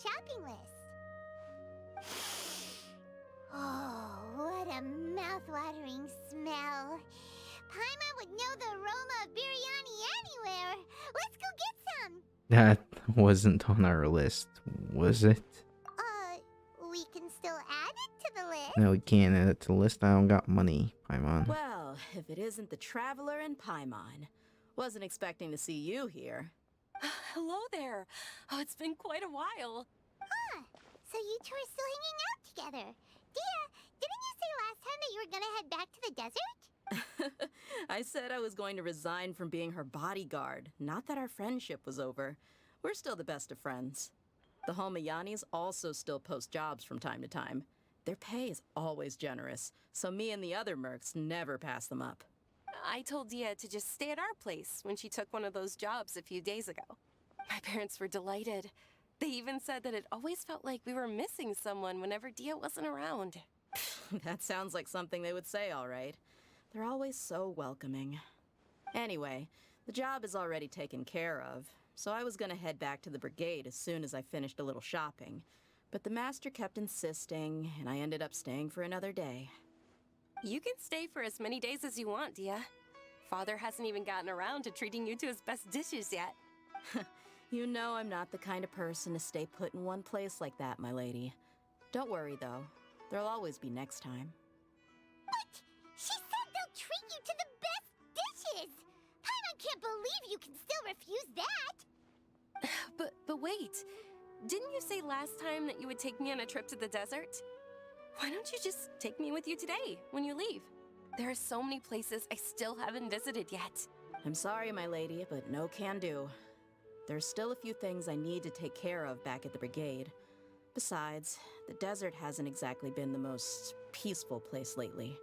shopping list. Oh, what a mouth-watering smell. Paimon would know the aroma of biryani anywhere. Let's go get some. That wasn't on our list, was it? We can still add it to the list. No, we can't add it to the list. I don't got money, Paimon. Well, if it isn't the Traveler and Paimon. Wasn't expecting to see you here. Hello there. Oh, it's been quite a while. Huh. So you two are still hanging out together. Dehya, didn't you say last time that you were gonna head back to the desert? I said I was going to resign from being her bodyguard, not that our friendship was over. We're still the best of friends. The Holmayanis also still post jobs from time to time. Their pay is always generous, so me and the other mercs never pass them up. I told Deyha to just stay at our place when she took one of those jobs a few days ago. My parents were delighted. They even said that it always felt like we were missing someone whenever Deyha wasn't around. That sounds like something they would say, all right. They're always so welcoming. Anyway, the job is already taken care of, so I was gonna head back to the brigade as soon as I finished a little shopping. But the master kept insisting, and I ended up staying for another day. You can stay for as many days as you want, Deyha. Father hasn't even gotten around to treating you to his best dishes yet. You know I'm not the kind of person to stay put in one place like that, my lady. Don't worry, though. There'll always be next time. What? She said they'll treat you to the best dishes! Paimon can't believe you can still refuse that! But wait, didn't you say last time that you would take me on a trip to the desert? Why don't you just take me with you today, when you leave? There are so many places I still haven't visited yet. I'm sorry, my lady, but no can do. There's still a few things I need to take care of back at the brigade. Besides, the desert hasn't exactly been the most peaceful place lately.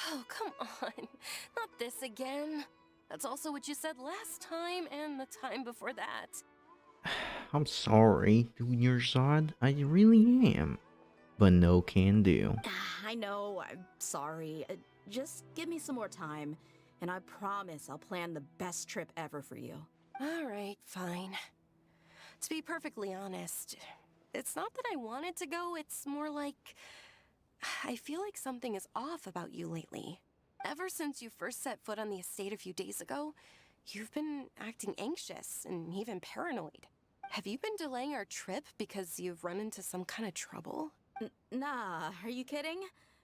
Oh, come on. Not this again. That's also what you said last time and the time before that. I'm sorry, Junior Zod. I really am. But no can do. I know, I'm sorry. Just give me some more time, and I promise I'll plan the best trip ever for you. All right, fine. To be perfectly honest, it's not that I wanted to go, it's more like I feel like something is off about you lately. Ever since you first set foot on the estate a few days ago, you've been acting anxious and even paranoid. Have you been delaying our trip because you've run into some kind of trouble? Nah, are you kidding?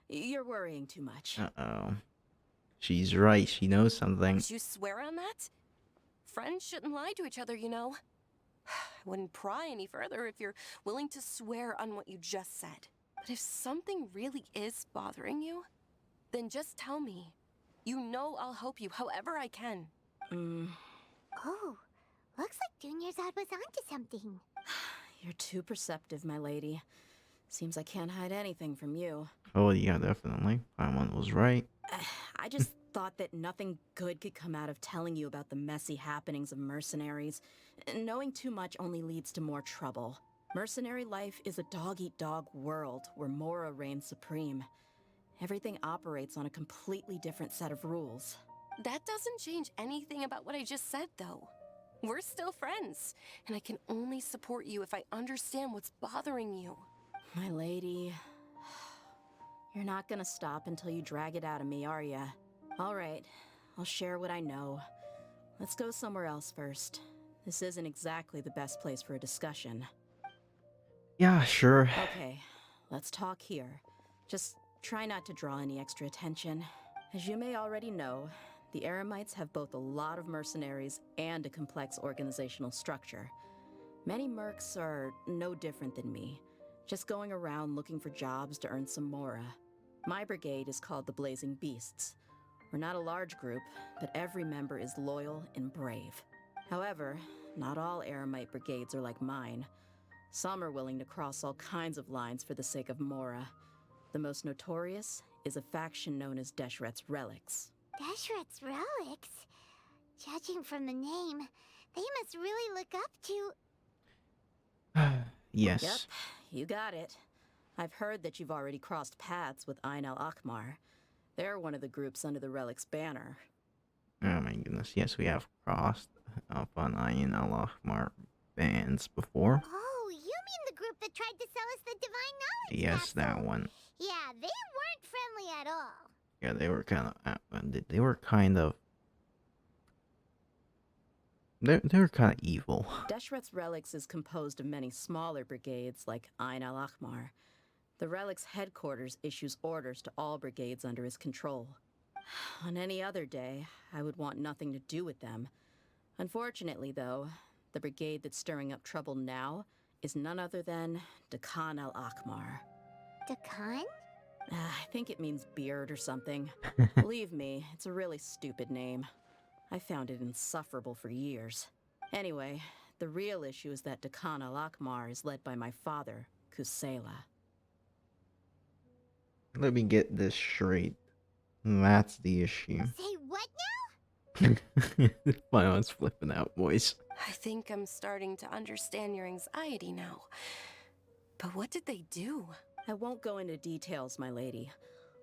You're worrying too much. Uh-oh. She's right, she knows something. Would you swear on that? Friends shouldn't lie to each other, you know. I wouldn't pry any further if you're willing to swear on what you just said. But if something really is bothering you, then just tell me. You know I'll help you however I can. Oh, looks like Junior Zod was onto something. You're too perceptive, my lady. Seems I can't hide anything from you. Oh, yeah, definitely. Paimon was right. I just thought that nothing good could come out of telling you about the messy happenings of mercenaries. Knowing too much only leads to more trouble. Mercenary life is a dog-eat-dog world where Mora reigns supreme. Everything operates on a completely different set of rules. That doesn't change anything about what I just said, though. We're still friends, and I can only support you if I understand what's bothering you. My lady, you're not gonna stop until you drag it out of me, are ya? All right, I'll share what I know. Let's go somewhere else first. This isn't exactly the best place for a discussion. Yeah, sure. Okay, let's talk here. Just try not to draw any extra attention. As you may already know, the Eremites have both a lot of mercenaries and a complex organizational structure. Many mercs are no different than me, just going around looking for jobs to earn some mora. My brigade is called the Blazing Beasts. We're not a large group, but every member is loyal and brave. However, not all Eremite brigades are like mine. Some are willing to cross all kinds of lines for the sake of mora. The most notorious is a faction known as Deshret's Relics. Deshret's Relics? Judging from the name, they must really look up to... Yes. Yep, you got it. I've heard that you've already crossed paths with Ain al-Akmar. They're one of the groups under the Relic's banner. Oh my goodness, yes, we have crossed up on Ain al-Akmar bands before. Oh, you mean the group that tried to sell us the divine knowledge Yes, that capsule. one. Yeah, they weren't friendly at all. Yeah, they were kind of. They were kind of. They were kind of evil. Deshret's relics is composed of many smaller brigades like Ain al-Ahmar. The relic's headquarters issues orders to all brigades under his control. On any other day, I would want nothing to do with them. Unfortunately, though, the brigade that's stirring up trouble now is none other than Dekhan al-Ahmar. Dakan? I think it means beard or something. Believe me, it's a really stupid name. I found it insufferable for years. Anyway, the real issue is that Dekhan al-Ahmar is led by my father, Kusela. Let me get this straight. That's the issue. Say what My one's flipping out, boys. I think I'm starting to understand your anxiety now. But what did they do? I won't go into details, my lady,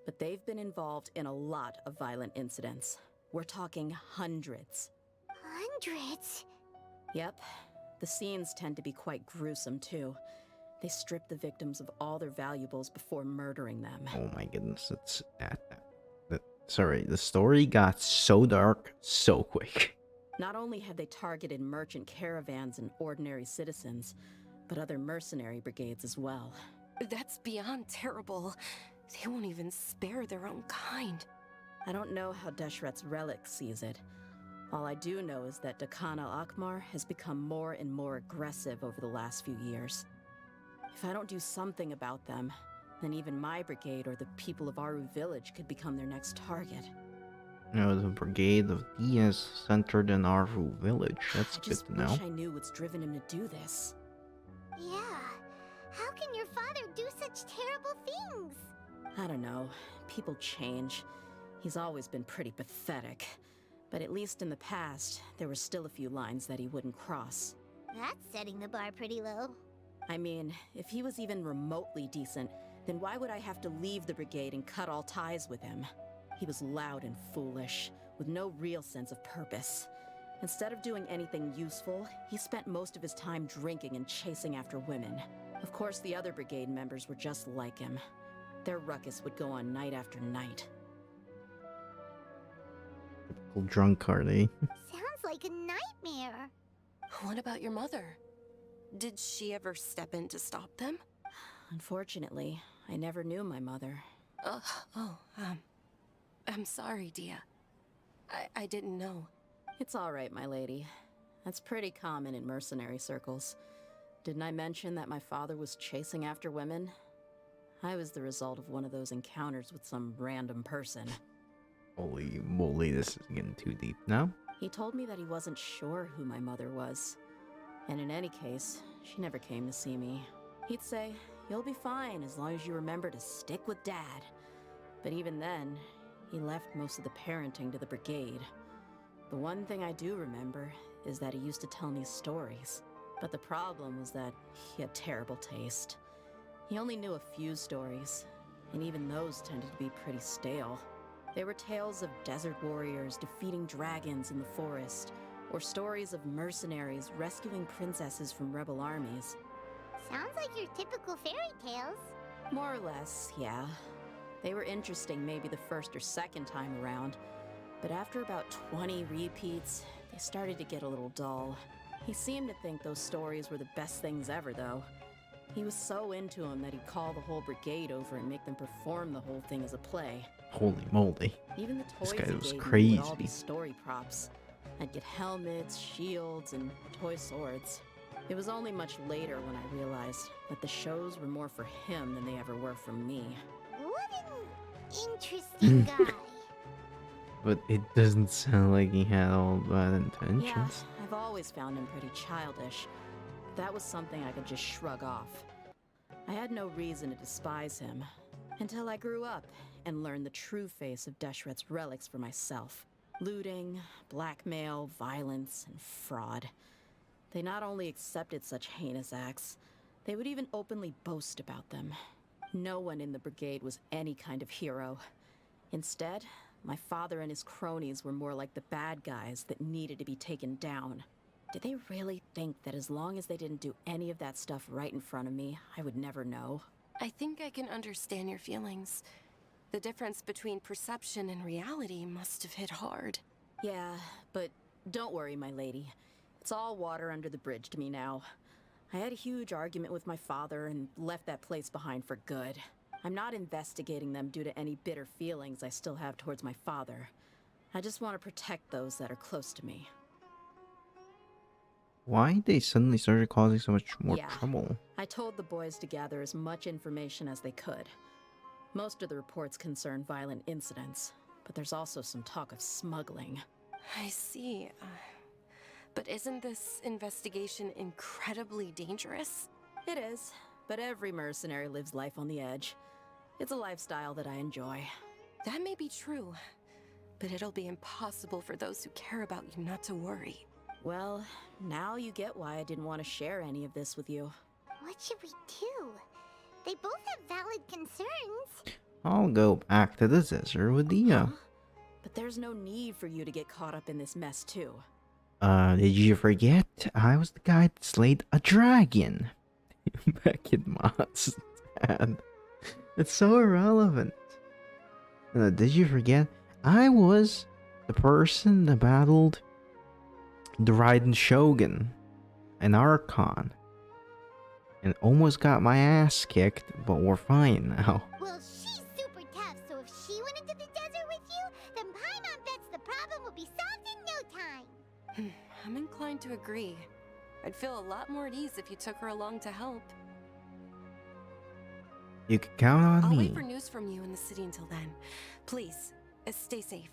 but they've been involved in a lot of violent incidents. We're talking hundreds. Hundreds? Yep, the scenes tend to be quite gruesome, too. They strip the victims of all their valuables before murdering them. Oh my goodness, it's sorry, the story got so dark so quick. Not only have they targeted merchant caravans and ordinary citizens, but other mercenary brigades as well. That's beyond terrible. They won't even spare their own kind. I don't know how Deshret's relic sees it. All I do know is that Dekhan al-Ahmar has become more and more aggressive over the last few years. If I don't do something about them, then even my brigade or the people of Aru village could become their next target. No, the brigade of Deyha is centered in Aru village. That's I good just to know. wish I knew what's driven him to do this. Yeah. How can your father do such terrible things? I don't know. People change. He's always been pretty pathetic. But at least in the past, there were still a few lines that he wouldn't cross. That's setting the bar pretty low. I mean, if he was even remotely decent, then why would I have to leave the brigade and cut all ties with him? He was loud and foolish, with no real sense of purpose. Instead of doing anything useful, he spent most of his time drinking and chasing after women. Of course, the other brigade members were just like him. Their ruckus would go on night after night. Typical drunkard, eh? Sounds like a nightmare. What about your mother? Did she ever step in to stop them? Unfortunately, I never knew my mother. I'm sorry, Dehya. I didn't know. It's all right, my lady. That's pretty common in mercenary circles. Didn't I mention that my father was chasing after women? I was the result of one of those encounters with some random person. Holy moly, this is getting too deep now. He told me that he wasn't sure who my mother was. And in any case, she never came to see me. He'd say, "You'll be fine as long as you remember to stick with Dad." But even then, he left most of the parenting to the brigade. The one thing I do remember is that he used to tell me stories. But the problem was that he had terrible taste. He only knew a few stories, and even those tended to be pretty stale. They were tales of desert warriors defeating dragons in the forest, or stories of mercenaries rescuing princesses from rebel armies. Sounds like your typical fairy tales. More or less, yeah. They were interesting maybe the first or second time around, but after about 20 repeats, they started to get a little dull. He seemed to think those stories were the best things ever, though. He was so into them that he'd call the whole brigade over and make them perform the whole thing as a play. Holy moly. Even the This toys guy he was gave me crazy. would all be story props. I'd get helmets, shields, and toy swords. It was only much later when I realized that the shows were more for him than they ever were for me. What an interesting guy. But it doesn't sound like he had all bad Yeah, intentions. I've always found him pretty childish. That was something I could just shrug off. I had no reason to despise him, until I grew up and learned the true face of Deshret's relics for myself. Looting, blackmail, violence, and fraud. They not only accepted such heinous acts, they would even openly boast about them. No one in the brigade was any kind of hero. Instead, my father and his cronies were more like the bad guys that needed to be taken down. Did they really think that as long as they didn't do any of that stuff right in front of me, I would never know? I think I can understand your feelings. The difference between perception and reality must have hit hard. Yeah, but don't worry, my lady. It's all water under the bridge to me now. I had a huge argument with my father and left that place behind for good. I'm not investigating them due to any bitter feelings I still have towards my father. I just want to protect those that are close to me. Why they suddenly started causing so much more Yeah. trouble? I told the boys to gather as much information as they could. Most of the reports concern violent incidents, but there's also some talk of smuggling. I see. But isn't this investigation incredibly dangerous? It is, but every mercenary lives life on the edge. It's a lifestyle that I enjoy. That may be true, but it'll be impossible for those who care about you not to worry. Well, now you get why I didn't want to share any of this with you. What should we do? They both have valid concerns. I'll go back to the desert with Deyha. Huh? But there's no need for you to get caught up in this mess, too. Did you forget? I was the guy that slayed a dragon back in Mondstadt. It's so irrelevant. Did you forget? I was the person that battled the Raiden Shogun and Archon and almost got my ass kicked, but we're fine now. Well, she's super tough, so if she went into the desert with you, then Paimon bets the problem will be solved in no time. I'm inclined to agree. I'd feel a lot more at ease if you took her along to help. You can count on I'll me. wait for news from you in the city until then. Please, stay safe.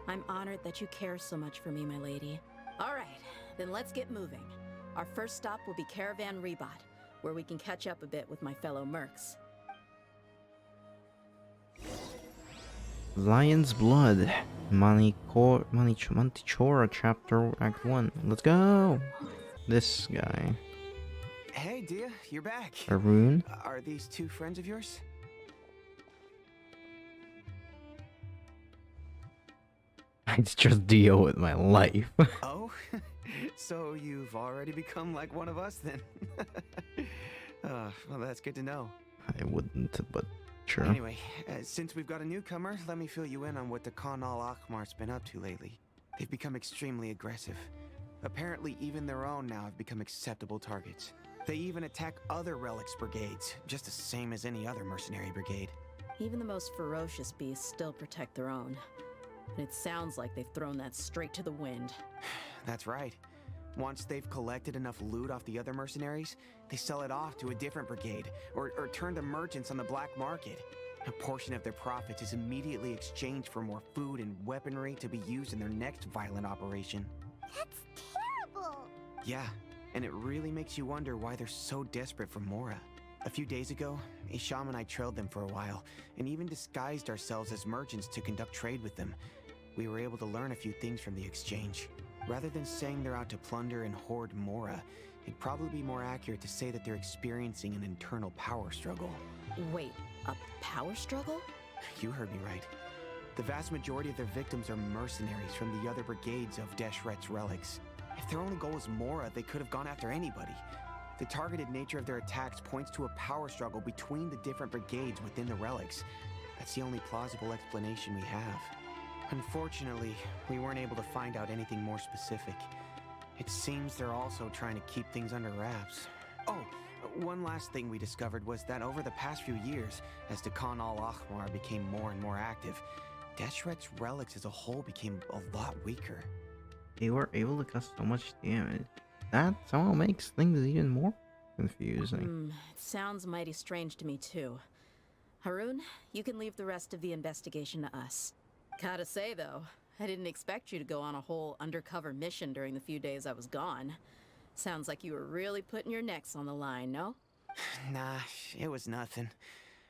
I'm honored that you care so much for me, my lady. All right, then let's get moving. Our first stop will be Caravan Rebot, where we can catch up a bit with my fellow mercs. Lion's Blood, Mantichora, Chapter Act 1. Let's go! This guy. Hey, Dehya, you're back. Arun? Are these two friends of yours? I just deal with my life. Oh, so you've already become like one of us then? Well, that's good to know. I wouldn't, but sure. Anyway, since we've got a newcomer, let me fill you in on what the Khan al-Akhmar's been up to lately. They've become extremely aggressive. Apparently, even their own now have become acceptable targets. They even attack other relics brigades, just the same as any other mercenary brigade. Even the most ferocious beasts still protect their own. And it sounds like they've thrown that straight to the wind. That's right. Once they've collected enough loot off the other mercenaries, they sell it off to a different brigade, or turn to merchants on the black market. A portion of their profits is immediately exchanged for more food and weaponry to be used in their next violent operation. That's terrible. Yeah, and it really makes you wonder why they're so desperate for Mora. A few days ago, Isham and I trailed them for a while, and even disguised ourselves as merchants to conduct trade with them. We were able to learn a few things from the exchange. Rather than saying they're out to plunder and hoard Mora, it'd probably be more accurate to say that they're experiencing an internal power struggle. Wait, a power struggle? You heard me right. The vast majority of their victims are mercenaries from the other brigades of Deshret's relics. If their only goal was Mora, they could have gone after anybody. The targeted nature of their attacks points to a power struggle between the different brigades within the relics. That's the only plausible explanation we have. Unfortunately, we weren't able to find out anything more specific. It seems they're also trying to keep things under wraps. Oh, one last thing we discovered was that over the past few years, as the Khan al-Akhmar became more and more active, Deshret's relics as a whole became a lot weaker. They were able to cause so much damage. That somehow makes things even more confusing. It sounds mighty strange to me, too. Harun, you can leave the rest of the investigation to us. Gotta say, though, I didn't expect you to go on a whole undercover mission during the few days I was gone. Sounds like you were really putting your necks on the line, no? Nah, it was nothing.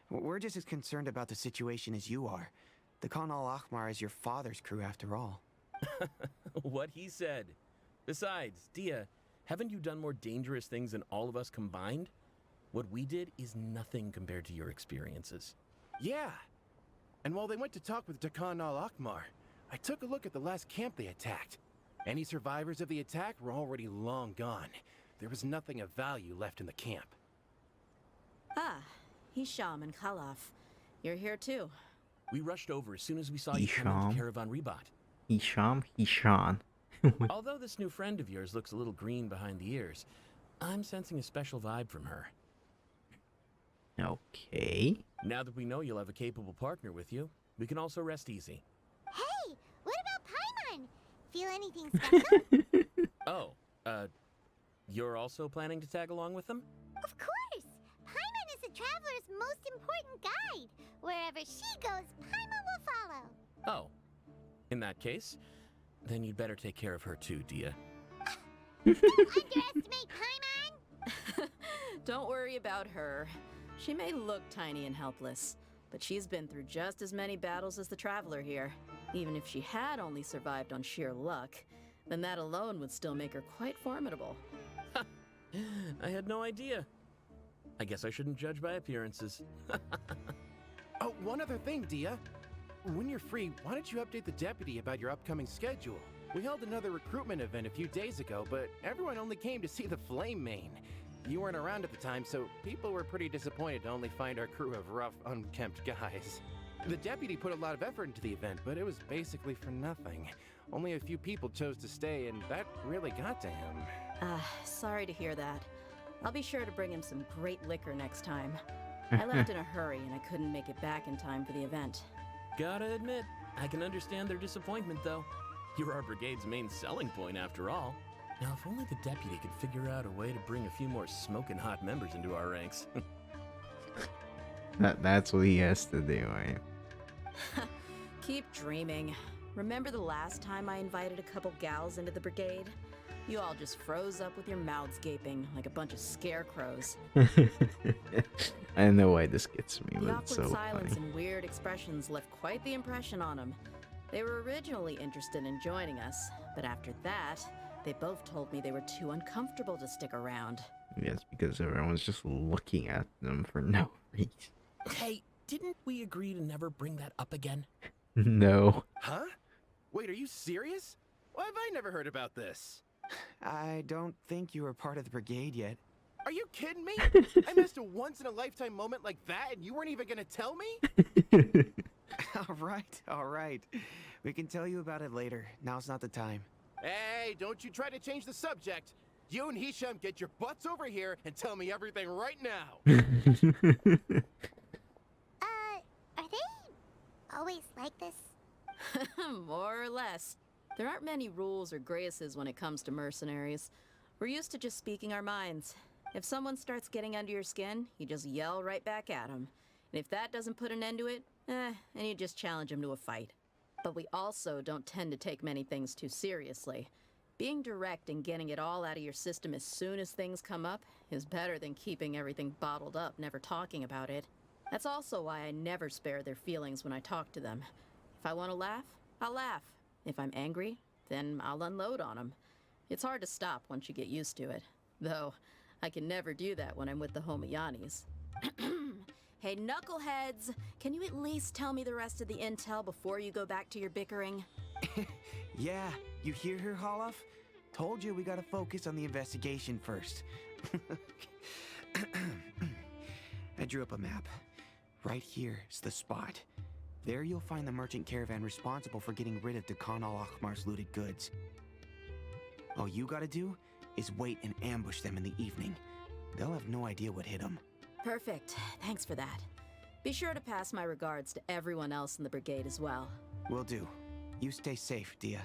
We're just as concerned about the situation as you are. The Khan al-Akhmar is your father's crew after all. What he said. Besides, Dehya, haven't you done more dangerous things than all of us combined? What we did is nothing compared to your experiences. Yeah. And while they went to talk with Khan al-Akhmar, I took a look at the last camp they attacked. Any survivors of the attack were already long gone. There was nothing of value left in the camp. Ah, Hisham and Khalaf. You're here too. We rushed over as soon as we saw you come into Hisham. Caravan Rebat. Hishan. Although this new friend of yours looks a little green behind the ears, I'm sensing a special vibe from her. Okay. Now that we know you'll have a capable partner with you, we can also rest easy. Hey, what about Paimon? Feel anything special? Oh, you're also planning to tag along with them? Of course! Paimon is the traveler's most important guide. Wherever she goes, Paimon will follow. Oh. In that case, then you'd better take care of her too, Deyha. Underestimate Paimon? Don't worry about her. She may look tiny and helpless, but she's been through just as many battles as the traveler here. Even if she had only survived on sheer luck, then that alone would still make her quite formidable. I had no idea. I guess I shouldn't judge by appearances. Oh, one other thing, Deyha. When you're free, why don't you update the deputy about your upcoming schedule? We held another recruitment event a few days ago, but everyone only came to see the Flame Main. You weren't around at the time, so people were pretty disappointed to only find our crew of rough, unkempt guys. The deputy put a lot of effort into the event, but it was basically for nothing. Only a few people chose to stay, and that really got to him. Sorry to hear that. I'll be sure to bring him some great liquor next time. I left in a hurry and I couldn't make it back in time for the event. Gotta admit, I can understand their disappointment, though. You're our brigade's main selling point, after all. Now, if only the deputy could figure out a way to bring a few more smoking hot members into our ranks. That's what he has to do, right? Keep dreaming. Remember the last time I invited a couple gals into the brigade? You all just froze up with your mouths gaping like a bunch of scarecrows. I know why this gets me, The but awkward it's so silence funny. and weird expressions left quite the impression on them. They were originally interested in joining us, but after that, they both told me they were too uncomfortable to stick around. Yes, because everyone's just looking at them for no reason. Hey, didn't we agree to never bring that up again? No. Huh? Wait, are you serious? Why have I never heard about this? I don't think you were part of the brigade yet. Are you kidding me? I missed a once-in-a-lifetime moment like that, and you weren't even gonna tell me? All right. We can tell you about it later. Now's not the time. Hey, don't you try to change the subject. You and Hisham get your butts over here and tell me everything right now. Are they always like this? More or less. There aren't many rules or graces when it comes to mercenaries. We're used to just speaking our minds. If someone starts getting under your skin, you just yell right back at them. And if that doesn't put an end to it, then you just challenge them to a fight. But we also don't tend to take many things too seriously. Being direct and getting it all out of your system as soon as things come up is better than keeping everything bottled up, never talking about it. That's also why I never spare their feelings when I talk to them. If I want to laugh, I'll laugh. If I'm angry, then I'll unload on them. It's hard to stop once you get used to it. Though, I can never do that when I'm with the Homayanis. Hey, knuckleheads! Can you at least tell me the rest of the intel before you go back to your bickering? Yeah, you hear her, Holloff? Told you we gotta focus on the investigation first. I drew up a map. Right here is the spot. There you'll find the merchant caravan responsible for getting rid of Dekhan al-Akhmar's looted goods. All you gotta do is wait and ambush them in the evening. They'll have no idea what hit them. Perfect. Thanks for that. Be sure to pass my regards to everyone else in the brigade as well. Will do. You stay safe, Deyha.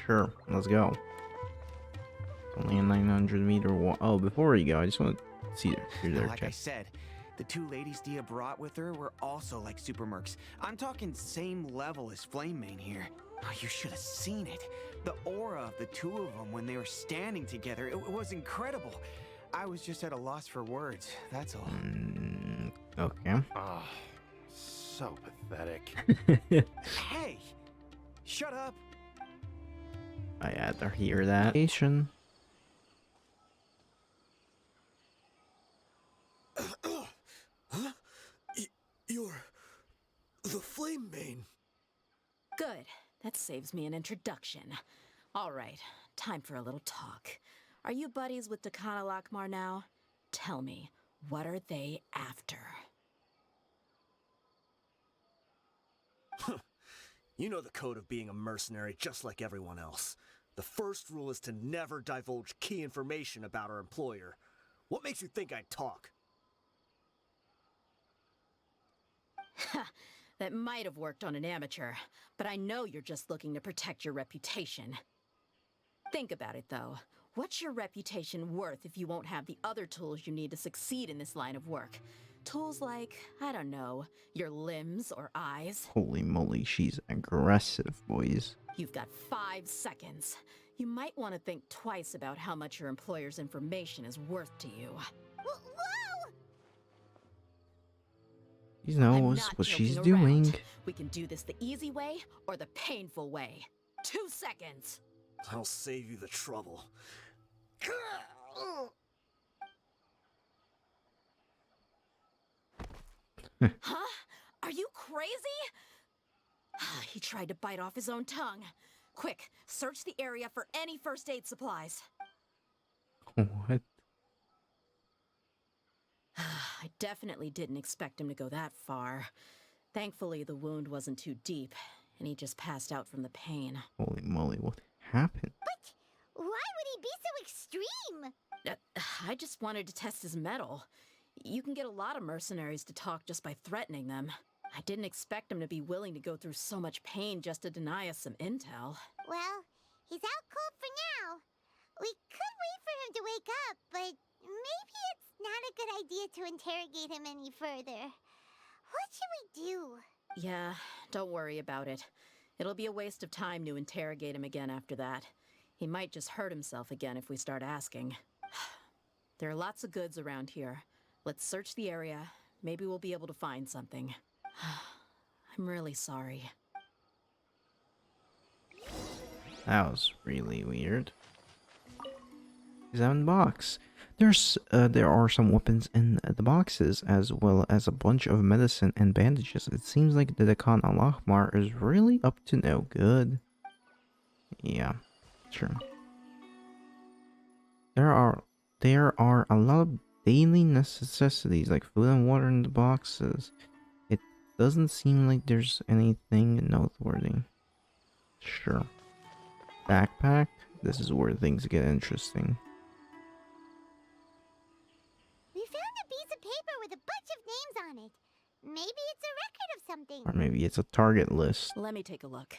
Sure, let's go. It's only a 900-meter walk. Oh, before you go, I just want to see their Like I chest. said, the two ladies Deyha brought with her were also like super mercs. I'm talking same level as Flame Main here. Oh, you should have seen it. The aura of the two of them when they were standing together, it was incredible. I was just at a loss for words, that's all. Okay. Oh, so pathetic. Hey! Shut up! I had to hear that. Asian. You're the Flame Main. Good. That saves me an introduction. All right, time for a little talk. Are you buddies with Dakana Lakmar now? Tell me, what are they after? You know the code of being a mercenary just like everyone else. The first rule is to never divulge key information about our employer. What makes you think I'd talk? That might have worked on an amateur, but I know you're just looking to protect your reputation. Think about it, though. What's your reputation worth if you won't have the other tools you need to succeed in this line of work? Tools like, I don't know, your limbs or eyes? Holy moly, she's aggressive, boys. You've got 5 seconds. You might want to think twice about how much your employer's information is worth to you. Whoa! She I'm knows not what she's joking around. doing. We can do this the easy way or the painful way. 2 seconds. I'll save you the trouble. Huh? Are you crazy? He tried to bite off his own tongue. Quick, search the area for any first aid supplies. What? I definitely didn't expect him to go that far. Thankfully, the wound wasn't too deep, and he just passed out from the pain. Holy moly, what happened? But why would he be so extreme? I just wanted to test his mettle. You can get a lot of mercenaries to talk just by threatening them. I didn't expect him to be willing to go through so much pain just to deny us some intel. Well, he's out cold for now. We could wait for him to wake up, but maybe it's not a good idea to interrogate him any further. What should we do? Yeah, don't worry about it. It'll be a waste of time to interrogate him again after that. He might just hurt himself again if we start asking. There are lots of goods around here. Let's search the area. Maybe we'll be able to find something. I'm really sorry. That was really weird. Examine the box. There are some weapons in the boxes, as well as a bunch of medicine and bandages. It seems like the Dakana Lakmar is really up to no good. Yeah, sure. There are a lot of daily necessities like food and water in the boxes. It doesn't seem like there's anything noteworthy. Sure. Backpack? This is where things get interesting. We found a piece of paper with a bunch of names on it. Maybe it's a record of something. Or maybe it's a target list. Let me take a look.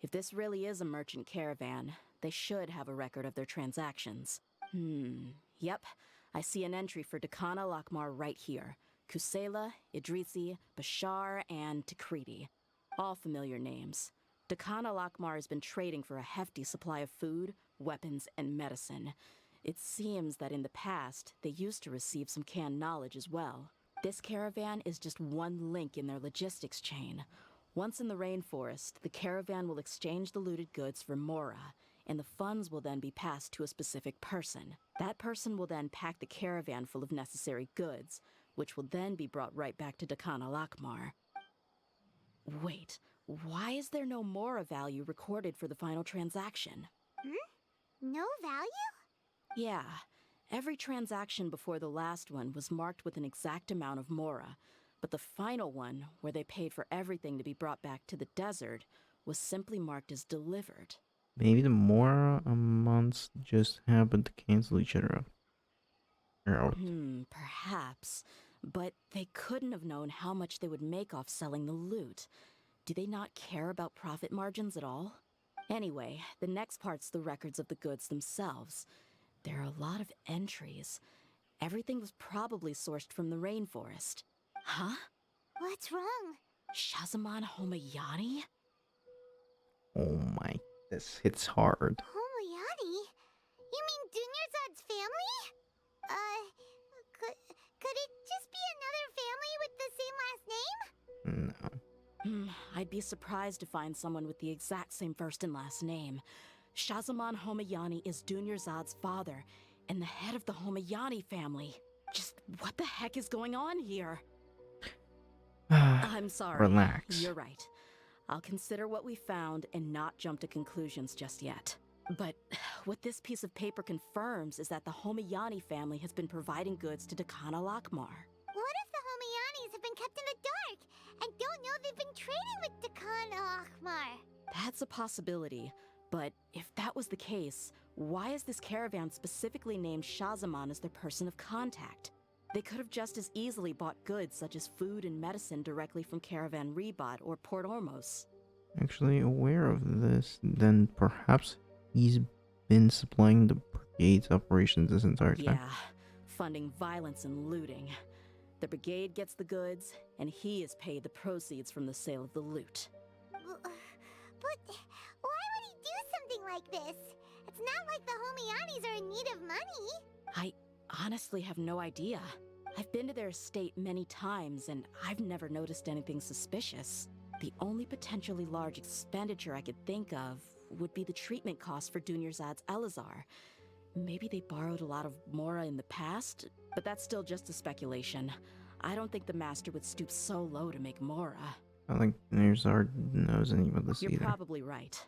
If this really is a merchant caravan, they should have a record of their transactions. Yep. I see an entry for Dakana Lakmar right here. Kusela, Idrisi, Bashar, and Takriti. All familiar names. Dakana Lakmar has been trading for a hefty supply of food, weapons, and medicine. It seems that in the past, they used to receive some canned knowledge as well. This caravan is just one link in their logistics chain. Once in the rainforest, the caravan will exchange the looted goods for Mora, and the funds will then be passed to a specific person. That person will then pack the caravan full of necessary goods, which will then be brought right back to Dakana Lakmar. Wait, why is there no Mora value recorded for the final transaction? No value? Yeah, every transaction before the last one was marked with an exact amount of Mora, but the final one, where they paid for everything to be brought back to the desert, was simply marked as delivered. Maybe the more months just happened to cancel each other out. Perhaps. But they couldn't have known how much they would make off selling the loot. Do they not care about profit margins at all? Anyway, the next part's the records of the goods themselves. There are a lot of entries. Everything was probably sourced from the rainforest. Huh? What's wrong? Shazamon Homayani? Oh my, this hits hard. Homayani? You mean Dunyarzad's family? Could it just be another family with the same last name? No. I'd be surprised to find someone with the exact same first and last name. Shazamon Homayani is Dunyarzad's father, and the head of the Homayani family. Just what the heck is going on here? I'm sorry. Relax. You're right. I'll consider what we found and not jump to conclusions just yet. But what this piece of paper confirms is that the Homiyani family has been providing goods to Dakana Lakmar. What if the Homiyanis have been kept in the dark and don't know they've been trading with Dekhan Akhmar? That's a possibility, but if that was the case, why is this caravan specifically named Shahzaman as their person of contact? They could have just as easily bought goods such as food and medicine directly from Caravan Ribat or Port Ormos. Actually aware of this, then perhaps he's been supplying the brigade's operations this entire time. Yeah, funding violence and looting. The brigade gets the goods, and he is paid the proceeds from the sale of the loot. But why would he do something like this? It's not like the Homiyanis are in need of money. I honestly have no idea. I've been to their estate many times, and I've never noticed anything suspicious. The only potentially large expenditure I could think of would be the treatment costs for Dunyarzad's Elazar. Maybe they borrowed a lot of Mora in the past, but that's still just a speculation. I don't think the Master would stoop so low to make Mora. I don't think Nerzard knows any of this You're either. probably right.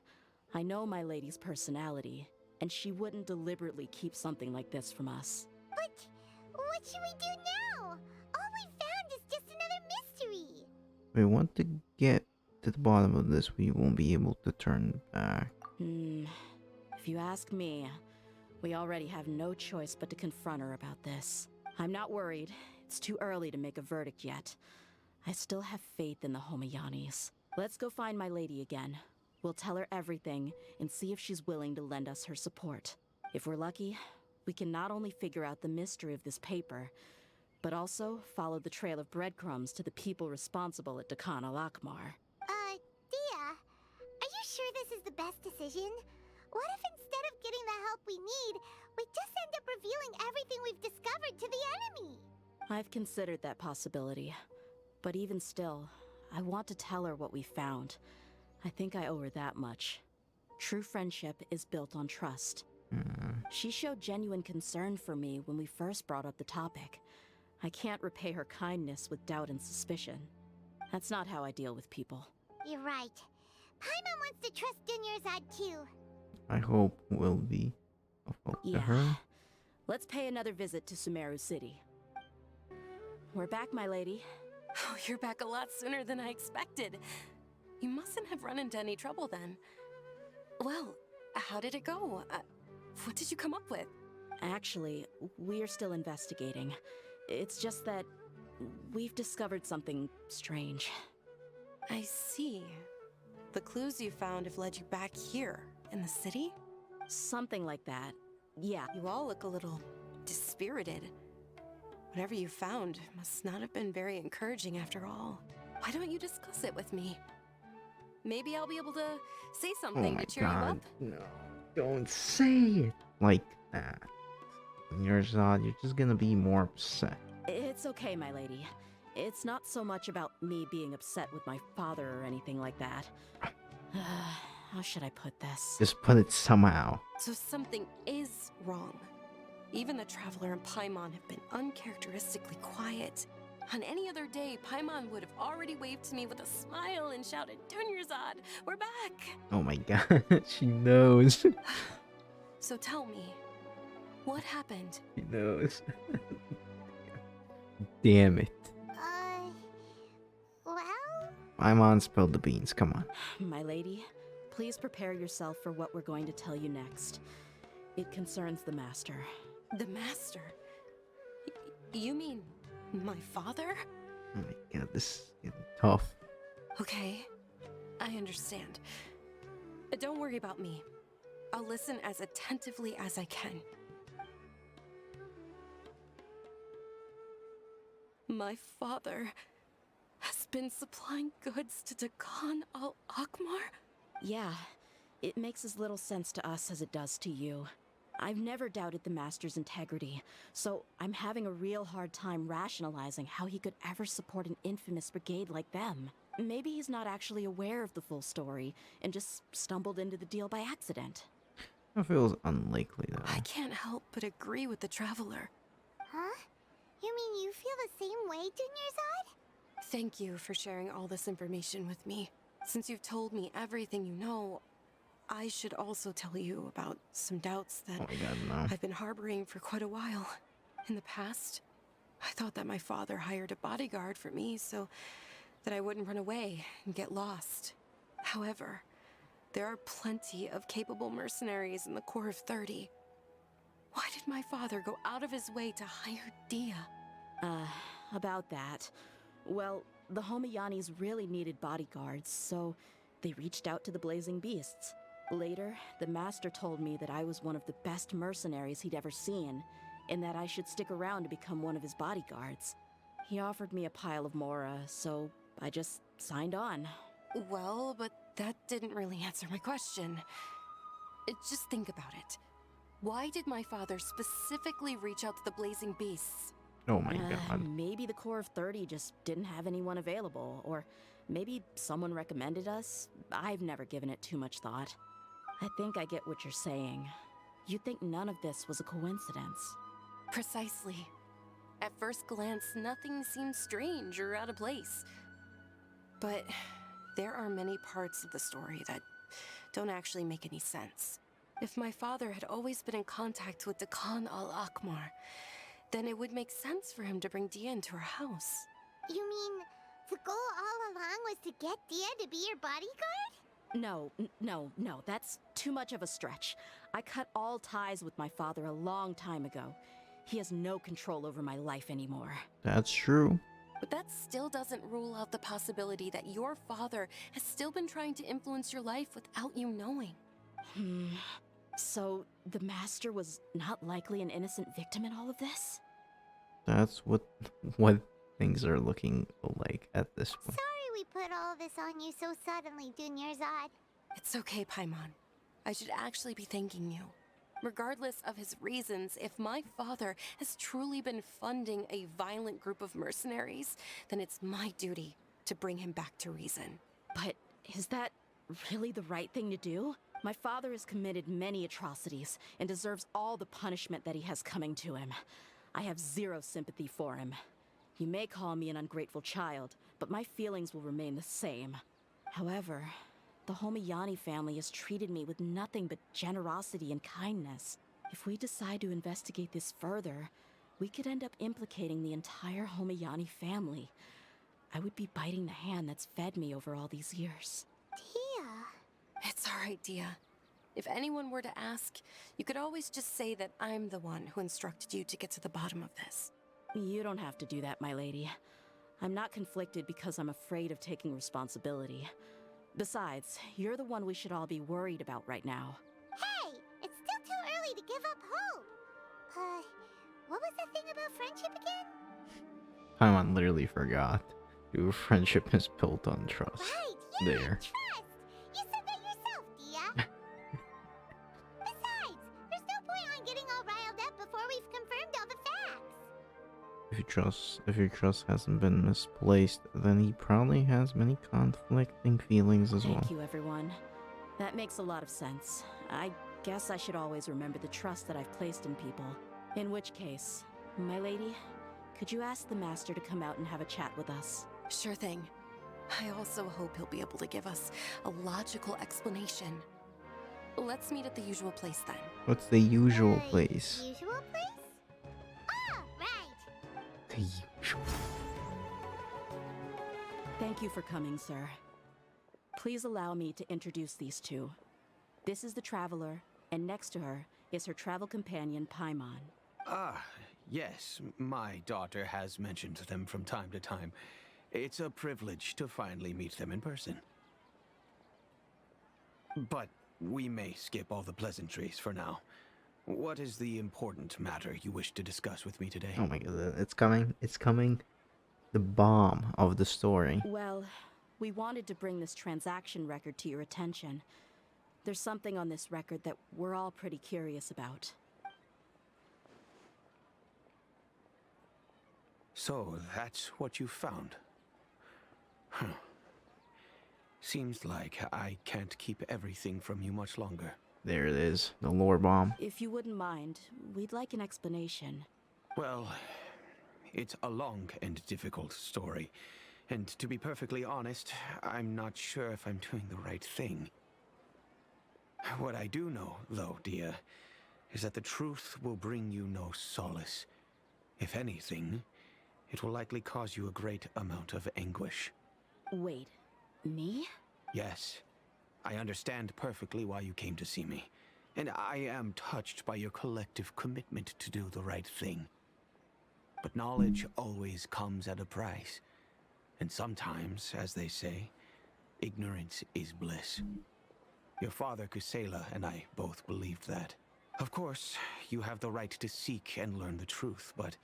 I know my lady's personality, and she wouldn't deliberately keep something like this from us. But what should we do now? All we found is just another mystery. If we want to get to the bottom of this, we won't be able to turn back. If you ask me, we already have no choice but to confront her about this. I'm not worried. It's too early to make a verdict yet. I still have faith in the Homiyanis. Let's go find my lady again. We'll tell her everything and see if she's willing to lend us her support. If we're lucky, we can not only figure out the mystery of this paper, but also follow the trail of breadcrumbs to the people responsible at Dakana Lakmar. Dehya, are you sure this is the best decision? What if instead of getting the help we need, we just end up revealing everything we've discovered to the enemy? I've considered that possibility. But even still, I want to tell her what we found. I think I owe her that much. True friendship is built on trust. She showed genuine concern for me when we first brought up the topic. I can't repay her kindness with doubt and suspicion. That's not how I deal with people. You're right. Paimon wants to trust Dunyarzad too. I hope we'll be of help to Yeah. her. Let's pay another visit to Sumeru City. We're back, my lady. Oh, you're back a lot sooner than I expected. You mustn't have run into any trouble then. Well, how did it go? What did you come up with? Actually, we're still investigating. It's just that we've discovered something strange. I see. The clues you found have led you back here, in the city? Something like that. Yeah. You all look a little dispirited. Whatever you found must not have been very encouraging after all. Why don't you discuss it with me? Maybe I'll be able to say Oh something my to cheer you god, up. no. Don't say it like that. Nerzard, you're just gonna be more upset. It's okay, my lady. It's not so much about me being upset with my father or anything like that. How should I put this? Just put it somehow. So something is wrong. Even the Traveler and Paimon have been uncharacteristically quiet. On any other day, Paimon would have already waved to me with a smile and shouted, Dunyarzad, we're back! Oh my god, she knows. So tell me, what happened? She knows. Damn it. Well? Paimon spilled the beans, come on. My lady, please prepare yourself for what we're going to tell you next. It concerns the Master. The Master? You mean my father? Oh my god, this is getting tough. Okay, I understand. Don't worry about me. I'll listen as attentively as I can. My father has been supplying goods to Dakan al-Akmar? Yeah, it makes as little sense to us as it does to you. I've never doubted the Master's integrity, so I'm having a real hard time rationalizing how he could ever support an infamous brigade like them. Maybe he's not actually aware of the full story and just stumbled into the deal by accident. That feels unlikely though. I can't help but agree with the Traveler. Huh? You mean you feel the same way, Dunyarzad? Thank you for sharing all this information with me. Since you've told me everything you know, I should also tell you about some doubts that Oh my god, no. I've been harboring for quite a while. In the past, I thought that my father hired a bodyguard for me so that I wouldn't run away and get lost. However, there are plenty of capable mercenaries in the Corps of 30. Why did my father go out of his way to hire Deyha? About that. Well, the Homayanis really needed bodyguards, so they reached out to the Blazing Beasts. Later, the Master told me that I was one of the best mercenaries he'd ever seen, and that I should stick around to become one of his bodyguards. He offered me a pile of Mora, so I just signed on. Well, but that didn't really answer my question. Just think about it. Why did my father specifically reach out to the Blazing Beasts? Oh my god. Maybe the Corps of 30 just didn't have anyone available, or maybe someone recommended us. I've never given it too much thought. I think I get what you're saying. You'd think none of this was a coincidence. Precisely. At first glance, nothing seems strange or out of place. But there are many parts of the story that don't actually make any sense. If my father had always been in contact with Dekan al-Akmar, then it would make sense for him to bring Deyha into our house. You mean the goal all along was to get Deyha to be your bodyguard? No, that's too much of a stretch. I cut all ties with my father a long time ago. He has no control over my life anymore. That's true. But that still doesn't rule out the possibility that your father has still been trying to influence your life without you knowing. So, the Master was not likely an innocent victim in all of this? That's what things are looking like at this point. Sorry we put all this on you so suddenly, Dunyarzad. It's okay, Paimon. I should actually be thanking you. Regardless of his reasons, if my father has truly been funding a violent group of mercenaries, then it's my duty to bring him back to reason. But is that really the right thing to do? My father has committed many atrocities and deserves all the punishment that he has coming to him. I have zero sympathy for him. You may call me an ungrateful child, but my feelings will remain the same. However, the Homayani family has treated me with nothing but generosity and kindness. If we decide to investigate this further, we could end up implicating the entire Homayani family. I would be biting the hand that's fed me over all these years. Deyha. It's all right, Deyha. If anyone were to ask, you could always just say that I'm the one who instructed you to get to the bottom of this. You don't have to do that, my lady. I'm not conflicted because I'm afraid of taking responsibility. Besides, you're the one we should all be worried about right now. Hey, it's still too early to give up hope. What was that thing about friendship again? Paimon literally forgot. Your friendship is built on trust. Right, yeah, There. trust. You said that yourself, Deyha. Besides, there's no point on getting all riled up before we've confirmed all the facts. If your trust hasn't been misplaced, then he probably has many conflicting feelings as well. Thank you, everyone. That makes a lot of sense. I guess I should always remember the trust that I've placed in people. In which case, my lady, could you ask the Master to come out and have a chat with us? Sure thing. I also hope he'll be able to give us a logical explanation. Let's meet at the usual place then. What's the usual place? Usual place? Ah, right. The usual. Thank you for coming, sir. Please allow me to introduce these two. This is the Traveler, and next to her is her travel companion, Paimon. Ah, yes, my daughter has mentioned them from time to time. It's a privilege to finally meet them in person. But we may skip all the pleasantries for now. What is the important matter you wish to discuss with me today? Oh my god, it's coming. It's coming. The bomb of the story. Well, we wanted to bring this transaction record to your attention. There's something on this record that we're all pretty curious about. So, that's what you found. Huh. Seems like I can't keep everything from you much longer. There it is. The lore bomb. If you wouldn't mind, we'd like an explanation. Well, it's a long and difficult story. And to be perfectly honest, I'm not sure if I'm doing the right thing. What I do know, though, Dehya, is that the truth will bring you no solace. If anything, it will likely cause you a great amount of anguish. Wait, me? Yes, I understand perfectly why you came to see me, and I am touched by your collective commitment to do the right thing. But knowledge always comes at a price, and sometimes, as they say, ignorance is bliss. Your father, Kusela, and I both believed that. Of course, you have the right to seek and learn the truth, but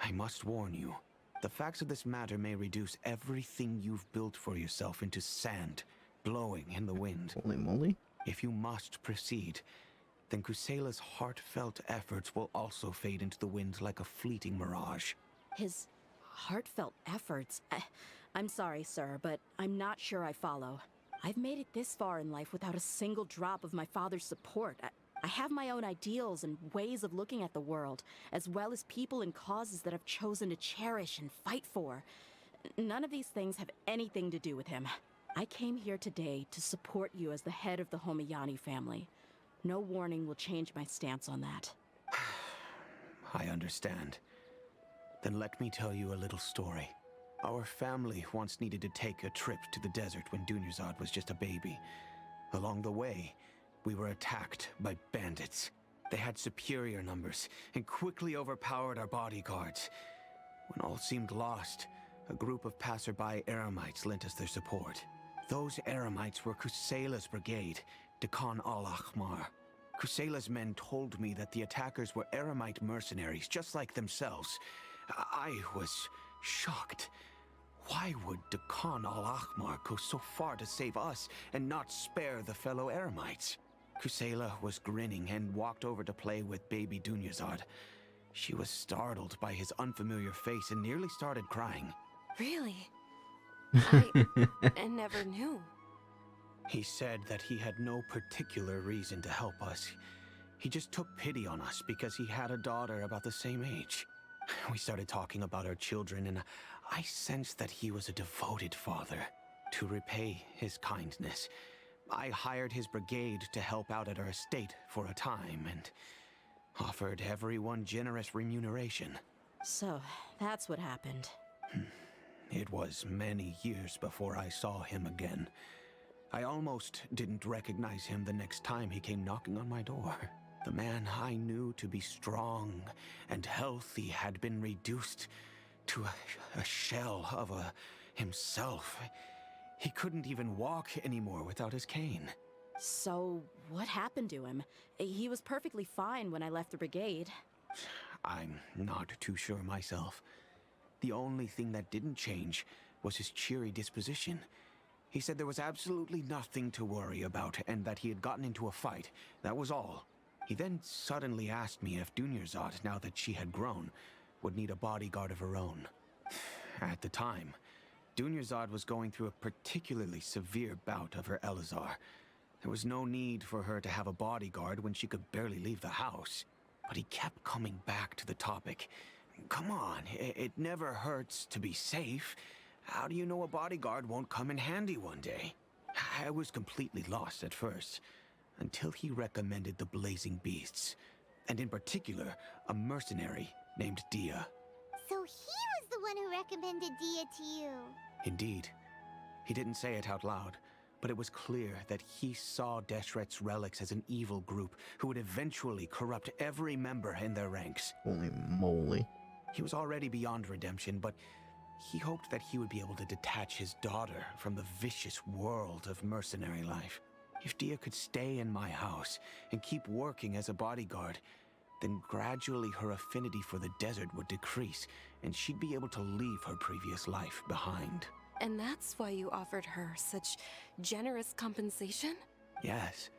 I must warn you, the facts of this matter may reduce everything you've built for yourself into sand, blowing in the wind. Holy moly. If you must proceed, then Kusela's heartfelt efforts will also fade into the wind like a fleeting mirage. His heartfelt efforts? I'm sorry, sir, but I'm not sure I follow. I've made it this far in life without a single drop of my father's support. I have my own ideals and ways of looking at the world, as well as people and causes that I've chosen to cherish and fight for. None of these things have anything to do with him. I came here today to support you as the head of the Homiyani family. No warning will change my stance on that. I understand. Then let me tell you a little story. Our family once needed to take a trip to the desert when Dunyarzad was just a baby. Along the way, we were attacked by bandits. They had superior numbers and quickly overpowered our bodyguards. When all seemed lost, a group of passerby Eremites lent us their support. Those Eremites were Kusela's brigade, Dekhan al-Ahmar. Kusela's men told me that the attackers were Eremite mercenaries, just like themselves. I was shocked. Why would Dekhan al-Ahmar go so far to save us and not spare the fellow Eremites? Kusela was grinning and walked over to play with baby Dunyarzad. She was startled by his unfamiliar face and nearly started crying. Really? I never knew. He said that he had no particular reason to help us. He just took pity on us because he had a daughter about the same age. We started talking about our children, and I sensed that he was a devoted father. To repay his kindness, I hired his brigade to help out at our estate for a time and offered everyone generous remuneration. So, that's what happened. It was many years before I saw him again. I almost didn't recognize him the next time he came knocking on my door. The man I knew to be strong and healthy had been reduced to a shell of himself. He couldn't even walk anymore without his cane. So, what happened to him? He was perfectly fine when I left the brigade. I'm not too sure myself. The only thing that didn't change was his cheery disposition. He said there was absolutely nothing to worry about and that he had gotten into a fight. That was all. He then suddenly asked me if Dunyarzad, now that she had grown, would need a bodyguard of her own. At the time, Dunyarzad was going through a particularly severe bout of her Elazar. There was no need for her to have a bodyguard when she could barely leave the house. But he kept coming back to the topic. Come on, it never hurts to be safe. How do you know a bodyguard won't come in handy one day? I was completely lost at first, until he recommended the Blazing Beasts, and in particular, a mercenary named Deyha. So he was the one who recommended Deyha to you. Indeed. He didn't say it out loud, but it was clear that he saw Deshret's relics as an evil group who would eventually corrupt every member in their ranks. Holy moly. He was already beyond redemption, but he hoped that he would be able to detach his daughter from the vicious world of mercenary life. If Deyha could stay in my house and keep working as a bodyguard, then gradually her affinity for the desert would decrease, and she'd be able to leave her previous life behind. And that's why you offered her such generous compensation? Yes,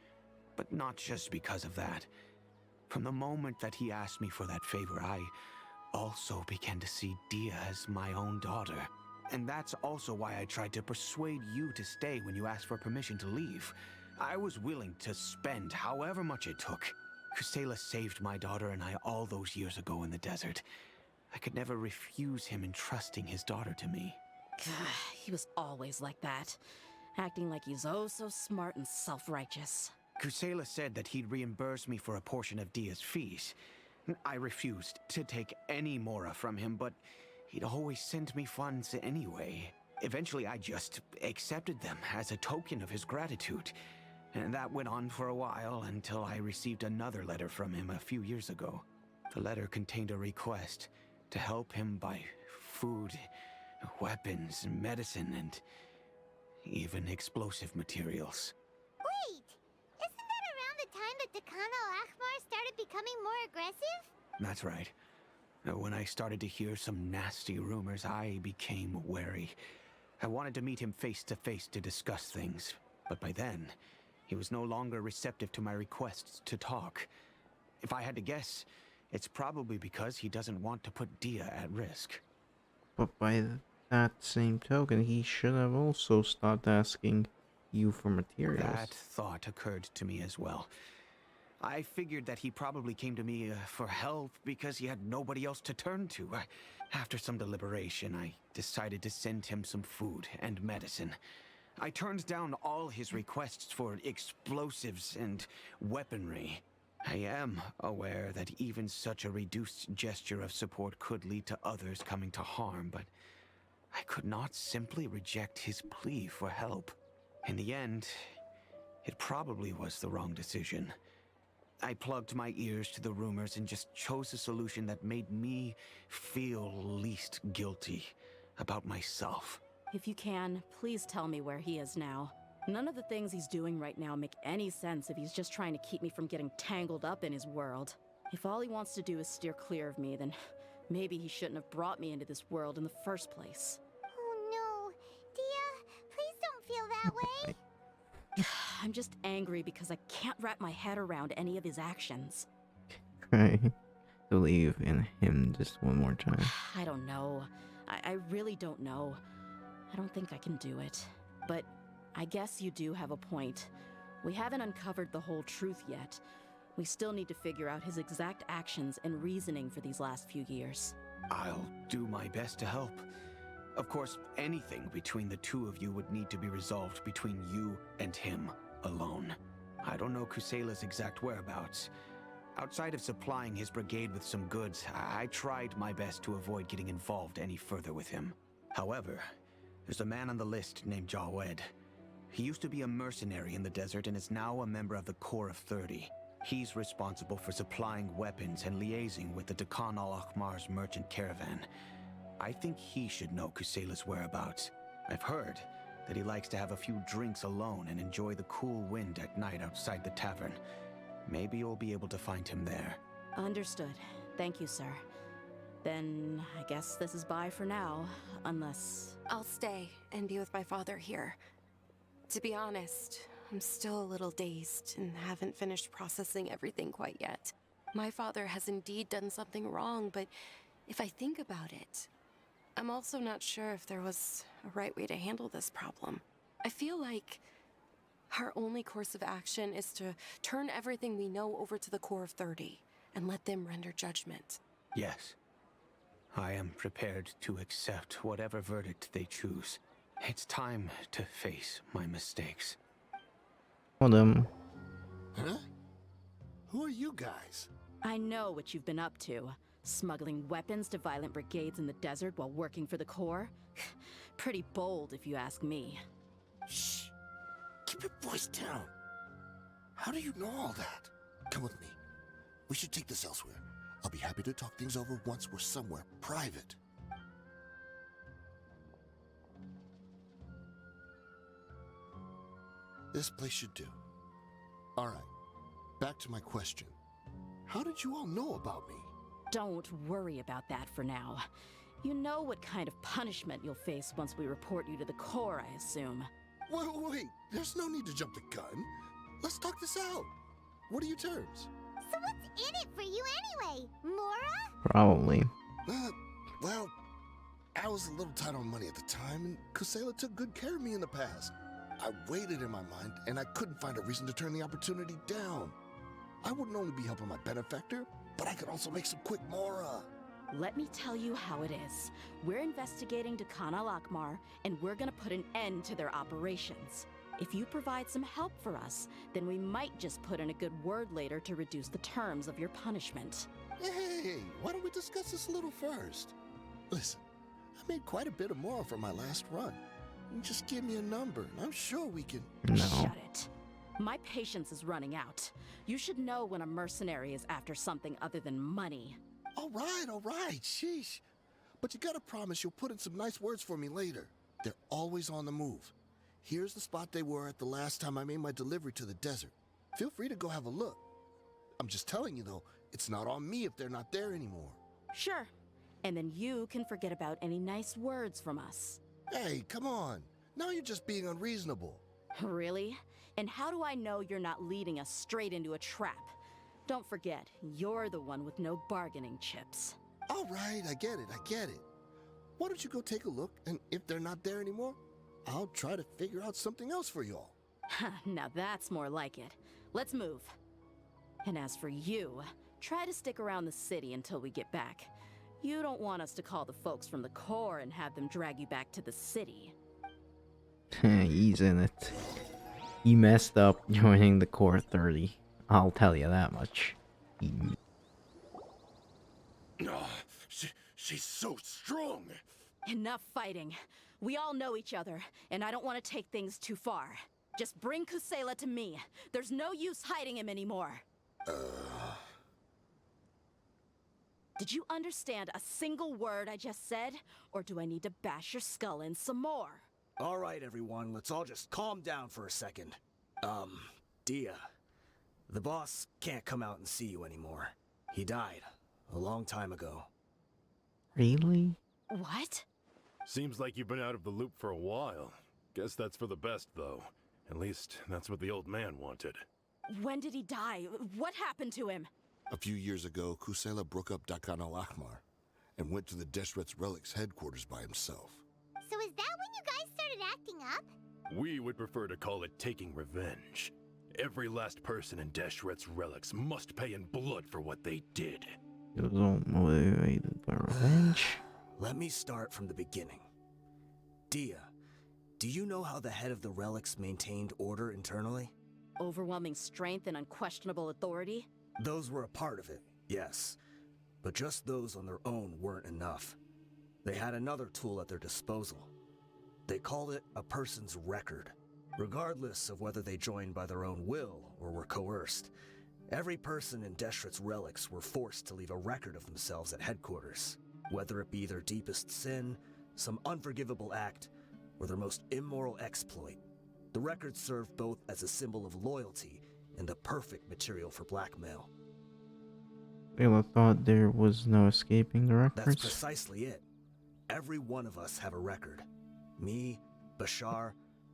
but not just because of that. From the moment that he asked me for that favor, I also began to see Deyha as my own daughter. And that's also why I tried to persuade you to stay when you asked for permission to leave. I was willing to spend however much it took. Kusela saved my daughter and I all those years ago in the desert. I could never refuse him entrusting his daughter to me. He was always like that, acting like he's oh so smart and self-righteous. Kusela said that he'd reimburse me for a portion of Dia's fees. I refused to take any Mora from him, but he'd always sent me funds anyway. Eventually, I just accepted them as a token of his gratitude. And that went on for a while until I received another letter from him a few years ago. The letter contained a request to help him buy food, weapons, medicine, and even explosive materials. Wait! Isn't that around the time that Dekana Akhmar started becoming more aggressive? That's right. When I started to hear some nasty rumors, I became wary. I wanted to meet him face to face to discuss things, but by then, he was no longer receptive to my requests to talk. If I had to guess, it's probably because he doesn't want to put Dehya at risk. But by that same token, he should have also stopped asking you for materials. That thought occurred to me as well. I figured that he probably came to me for help because he had nobody else to turn to. After some deliberation, I decided to send him some food and medicine. I turned down all his requests for explosives and weaponry. I am aware that even such a reduced gesture of support could lead to others coming to harm, but I could not simply reject his plea for help. In the end, it probably was the wrong decision. I plugged my ears to the rumors and just chose a solution that made me feel least guilty about myself. If you can, please tell me where he is now. None of the things he's doing right now make any sense if he's just trying to keep me from getting tangled up in his world. If all he wants to do is steer clear of me, then maybe he shouldn't have brought me into this world in the first place. Oh no. Dehya, please don't feel that way. I'm just angry because I can't wrap my head around any of his actions. Try to believe in him just one more time. I don't know. I really don't know. I don't think I can do it. But I guess you do have a point. We haven't uncovered the whole truth yet. We still need to figure out his exact actions and reasoning for these last few years. I'll do my best to help. Of course, anything between the two of you would need to be resolved between you and him alone. I don't know Kusela's exact whereabouts. Outside of supplying his brigade with some goods, I tried my best to avoid getting involved any further with him. However, there's a man on the list named Jawed. He used to be a mercenary in the desert and is now a member of the Corps of 30. He's responsible for supplying weapons and liaising with the Dekhan al-Akhmar's merchant caravan. I think he should know Kusela's whereabouts. I've heard that he likes to have a few drinks alone and enjoy the cool wind at night outside the tavern. Maybe you'll be able to find him there. Understood. Thank you, sir. Then I guess this is bye for now, unless... I'll stay and be with my father here. To be honest, I'm still a little dazed and haven't finished processing everything quite yet. My father has indeed done something wrong, but if I think about it, I'm also not sure if there was a right way to handle this problem. I feel like our only course of action is to turn everything we know over to the Corps of 30 and let them render judgment. Yes. I am prepared to accept whatever verdict they choose. It's time to face my mistakes. Hold Huh? Who are you guys? I know what you've been up to. Smuggling weapons to violent brigades in the desert while working for the Corps? Pretty bold, if you ask me. Shh. Keep your voice down. How do you know all that? Come with me. We should take this elsewhere. I'll be happy to talk things over once we're somewhere private. This place should do. All right. Back to my question. How did you all know about me? Don't worry about that for now. You know what kind of punishment you'll face once we report you to the Corps, I assume. Wait. There's no need to jump the gun. Let's talk this out. What are your terms? So what's in it for you anyway, Mora? Probably. Well, I was a little tight on money at the time, and Kusela took good care of me in the past. I weighed it in my mind, and I couldn't find a reason to turn the opportunity down. I wouldn't only be helping my benefactor, but I could also make some quick Mora. Let me tell you how it is. We're investigating Dekhan al-Akmar, and we're gonna put an end to their operations. If you provide some help for us, then we might just put in a good word later to reduce the terms of your punishment. Hey, why don't we discuss this a little first? Listen, I made quite a bit of more from my last run. You just give me a number, and I'm sure we can... No. Shut it. My patience is running out. You should know when a mercenary is after something other than money. All right, sheesh. But you gotta promise you'll put in some nice words for me later. They're always on the move. Here's the spot they were at the last time I made my delivery to the desert. Feel free to go have a look. I'm just telling you though, it's not on me if they're not there anymore. Sure. And then you can forget about any nice words from us. Hey, come on. Now you're just being unreasonable. Really? And how do I know you're not leading us straight into a trap? Don't forget, you're the one with no bargaining chips. All right, I get it. Why don't you go take a look, and if they're not there anymore, I'll try to figure out something else for y'all. Now that's more like it. Let's move. And as for you, try to stick around the city until we get back. You don't want us to call the folks from the Corps and have them drag you back to the city. He's in it. He messed up joining the Core 30. I'll tell you that much. She's so strong. Enough fighting. We all know each other, and I don't want to take things too far. Just bring Kusela to me. There's no use hiding him anymore. Did you understand a single word I just said? Or do I need to bash your skull in some more? All right, everyone, let's all just calm down for a second. Deyha, the boss can't come out and see you anymore. He died a long time ago. Really? What? Seems like you've been out of the loop for a while. Guess that's for the best, though. At least, that's what the old man wanted. When did he die? What happened to him? A few years ago, Kusela broke up Dekhan al-Akmar and went to the Deshret's Relics headquarters by himself. So is that when you guys started acting up? We would prefer to call it taking revenge. Every last person in Deshret's Relics must pay in blood for what they did. He was all motivated by revenge. Let me start from the beginning. Deyha, do you know how the head of the Relics maintained order internally? Overwhelming strength and unquestionable authority? Those were a part of it, yes. But just those on their own weren't enough. They had another tool at their disposal. They called it a person's record. Regardless of whether they joined by their own will or were coerced, every person in Deshret's Relics were forced to leave a record of themselves at headquarters, whether it be their deepest sin, some unforgivable act, or their most immoral exploit. The records served both as a symbol of loyalty and the perfect material for blackmail. Ayla thought there was no escaping the That's records. precisely it. Every one of us have a record. Me, Bashar,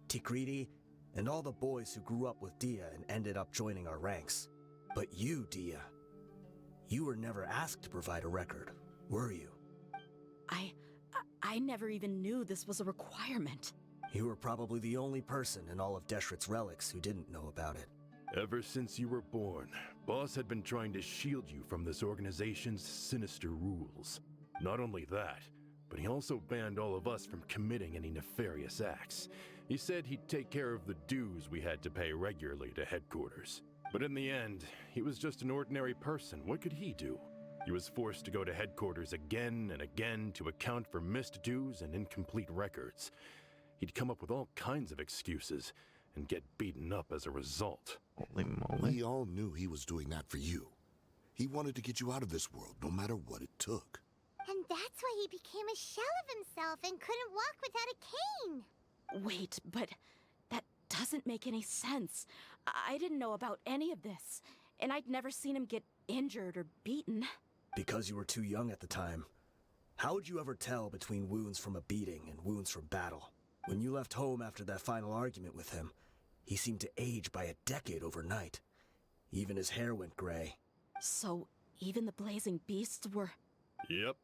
Tikriti, and all the boys who grew up with Deyha and ended up joining our ranks. But you, Deyha, you were never asked to provide a record, were you? I never even knew this was a requirement. You were probably the only person in all of Deshret's Relics who didn't know about it. Ever since you were born, Boss had been trying to shield you from this organization's sinister rules. Not only that, but he also banned all of us from committing any nefarious acts. He said he'd take care of the dues we had to pay regularly to headquarters. But in the end, he was just an ordinary person. What could he do? He was forced to go to headquarters again and again to account for missed dues and incomplete records. He'd come up with all kinds of excuses and get beaten up as a result. Holy moly. We all knew he was doing that for you. He wanted to get you out of this world, no matter what it took. And that's why he became a shell of himself and couldn't walk without a cane. Wait, but that doesn't make any sense. I didn't know about any of this, and I'd never seen him get injured or beaten. Because you were too young at the time. How would you ever tell between wounds from a beating and wounds from battle? When you left home after that final argument with him, he seemed to age by a decade overnight. Even his hair went gray. So, even the blazing beasts were... Yep.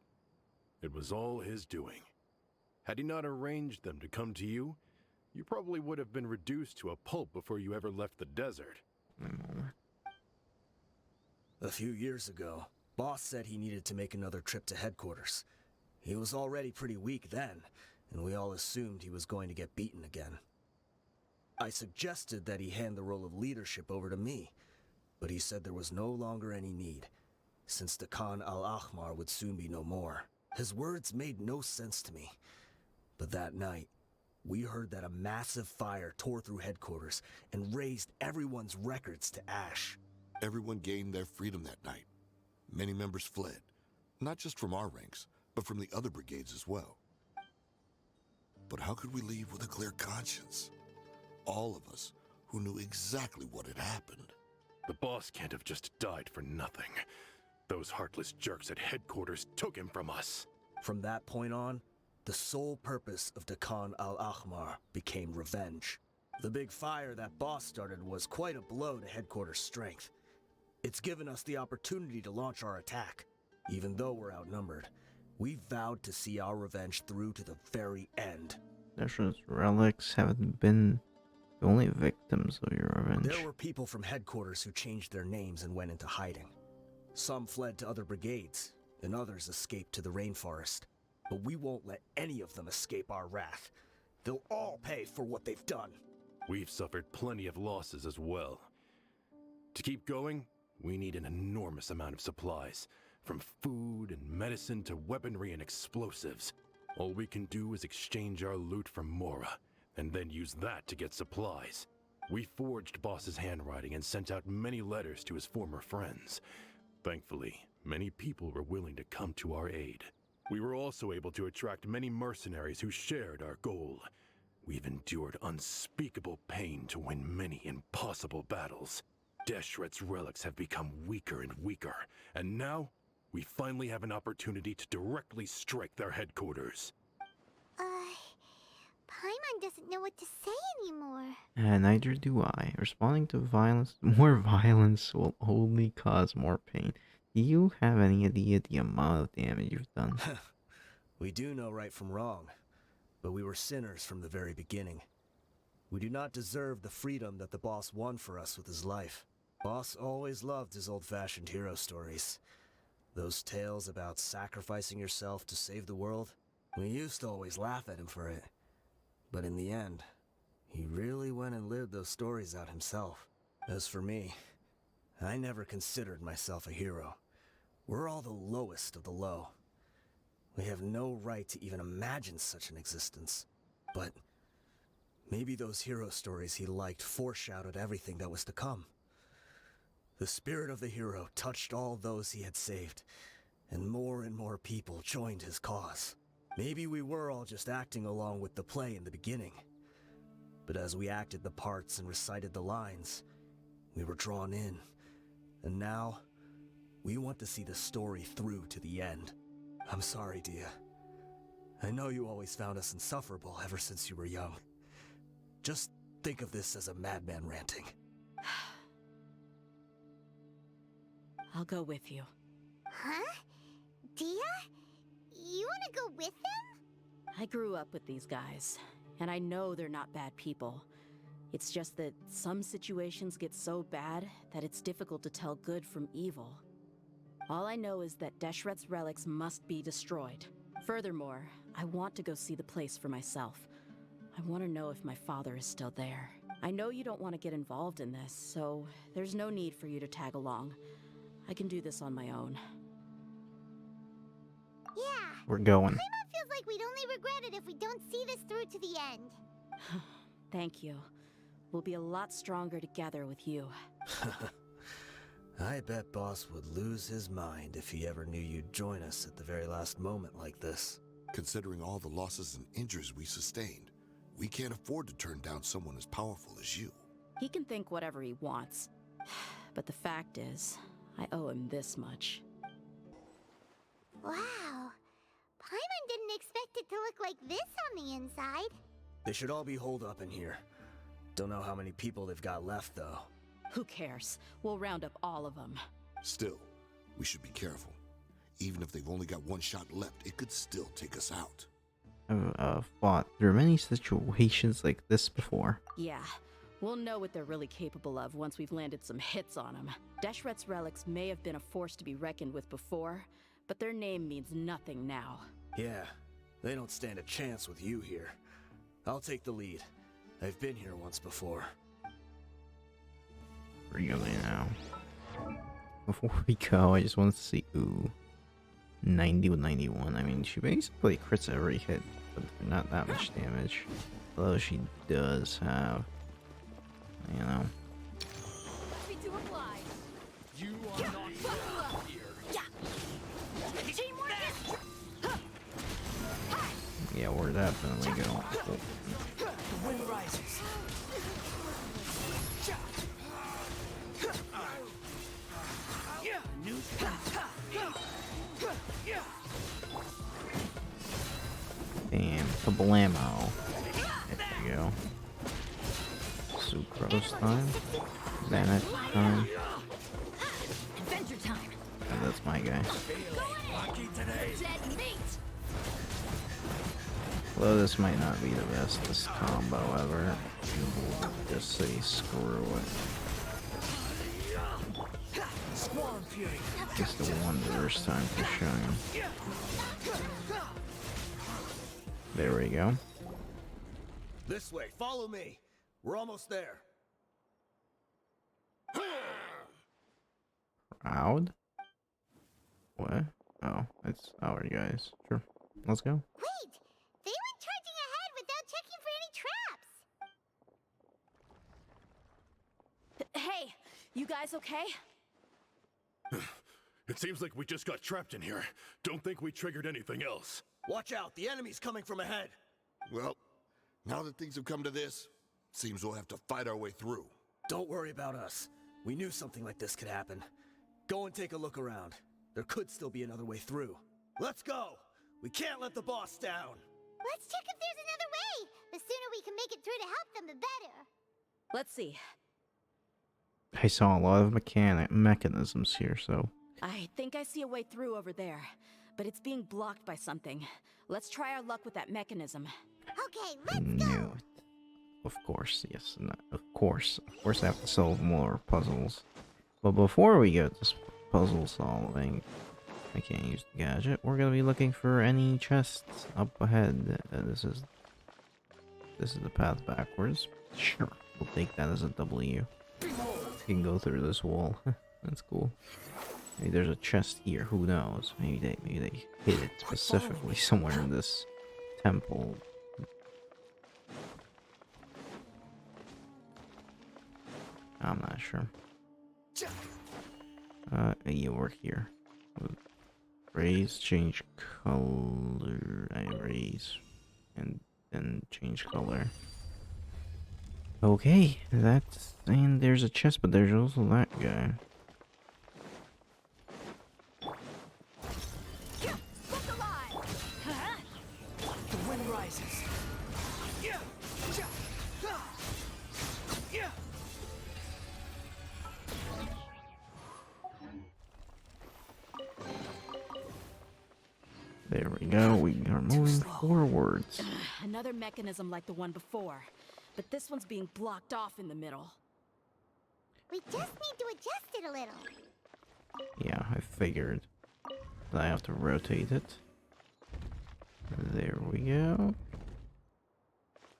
It was all his doing. Had he not arranged them to come to you, you probably would have been reduced to a pulp before you ever left the desert. A few years ago, Boss said he needed to make another trip to headquarters. He was already pretty weak then, and we all assumed he was going to get beaten again. I suggested that he hand the role of leadership over to me, but he said there was no longer any need, since the Khan al-Ahmar would soon be no more. His words made no sense to me, but that night, we heard that a massive fire tore through headquarters and razed everyone's records to ash. Everyone gained their freedom that night. Many members fled, not just from our ranks, but from the other brigades as well. But how could we leave with a clear conscience? All of us who knew exactly what had happened. The boss can't have just died for nothing. Those heartless jerks at headquarters took him from us. From that point on, the sole purpose of the Khan al-Ahmar became revenge. The big fire that boss started was quite a blow to headquarters' strength. It's given us the opportunity to launch our attack. Even though we're outnumbered, we vowed to see our revenge through to the very end. Deshret's relics haven't been the only victims of your revenge. There were people from headquarters who changed their names and went into hiding. Some fled to other brigades, and others escaped to the rainforest. But we won't let any of them escape our wrath. They'll all pay for what they've done. We've suffered plenty of losses as well. To keep going, we need an enormous amount of supplies, from food and medicine to weaponry and explosives. All we can do is exchange our loot from Mora, and then use that to get supplies. We forged Boss's handwriting and sent out many letters to his former friends. Thankfully, many people were willing to come to our aid. We were also able to attract many mercenaries who shared our goal. We've endured unspeakable pain to win many impossible battles. Deshret's relics have become weaker and weaker, and now we finally have an opportunity to directly strike their headquarters. Paimon doesn't know what to say anymore. And neither do I. Responding to more violence will only cause more pain. Do you have any idea the amount of damage you've done? We do know right from wrong, but we were sinners from the very beginning. We do not deserve the freedom that the boss won for us with his life. Boss always loved his old-fashioned hero stories. Those tales about sacrificing yourself to save the world. We used to always laugh at him for it. But in the end, he really went and lived those stories out himself. As for me, I never considered myself a hero. We're all the lowest of the low. We have no right to even imagine such an existence. But maybe those hero stories he liked foreshadowed everything that was to come. The spirit of the hero touched all those he had saved, and more people joined his cause. Maybe we were all just acting along with the play in the beginning. But as we acted the parts and recited the lines, we were drawn in. And now, we want to see the story through to the end. I'm sorry, Deyha. I know you always found us insufferable ever since you were young. Just think of this as a madman ranting. I'll go with you. Huh? Deyha? You want to go with him? I grew up with these guys, and I know they're not bad people. It's just that some situations get so bad that it's difficult to tell good from evil. All I know is that Deshret's relics must be destroyed. Furthermore, I want to go see the place for myself. I want to know if my father is still there. I know you don't want to get involved in this, so there's no need for you to tag along. I can do this on my own. Yeah. We're going. Paimon feels like we'd only regret it if we don't see this through to the end. Thank you. We'll be a lot stronger together with you. I bet Boss would lose his mind if he ever knew you'd join us at the very last moment like this. Considering all the losses and injuries we sustained, we can't afford to turn down someone as powerful as you. He can think whatever he wants. But the fact is, I owe him this much. Wow. Paimon didn't expect it to look like this on the inside. They should all be holed up in here. Don't know how many people they've got left, though. Who cares? We'll round up all of them. Still, we should be careful. Even if they've only got one shot left, it could still take us out. I've fought through many situations like this before. Yeah, We'll know what they're really capable of once we've landed some hits on them. Deshret's relics may have been a force to be reckoned with before, but their name means nothing now. Yeah, they don't stand a chance with you here. I'll take the lead. I've been here once before. Really now. Before we go, I just wanted to see. Ooh. 90 with 91. I mean, she basically crits every hit, but not that much damage. Although she does have, you know. You are not welcome here. Yeah, we're definitely going. The wind rises. Bam, kablamo. There you go. Sucrose time. Xanax time. Adventure time. And that's my guy. Dead meat. Although this might not be the bestest combo ever. We'll just say screw it. Just the wondrous time to shine. There we go. This way, follow me. We're almost there. Proud? What? Oh, it's our guys. Sure. Let's go. Wait! They went charging ahead without checking for any traps! Hey, you guys okay? It seems like we just got trapped in here. Don't think we triggered anything else. Watch out, the enemy's coming from ahead. Well, now that things have come to this, seems we'll have to fight our way through. Don't worry about us. We knew something like this could happen. Go and take a look around. There could still be another way through. Let's go! We can't let the boss down! Let's check if there's another way! The sooner we can make it through to help them, the better! Let's see. I saw a lot of mechanisms here, so I think I see a way through over there, but it's being blocked by something. Let's try our luck with that mechanism. Okay, let's no. go! Of course, yes, no, of course I have to solve more puzzles. But before we go to this puzzle solving, I can't use the gadget. We're gonna be looking for any chests up ahead. This is the path backwards. Sure, we'll take that as a W. You can go through this wall. That's cool. Maybe there's a chest here. Who knows? Maybe they hid it specifically somewhere in this temple. I'm not sure. Yeah, we're here. Raise, change color. I raise, and then change color. Okay, that's, and there's a chest, but there's also that guy. The wind rises. There we go, we are moving forwards. Another mechanism like the one before, but this one's being blocked off in the middle. We just need to adjust it a little. Yeah, I figured. I have to rotate it. There we go.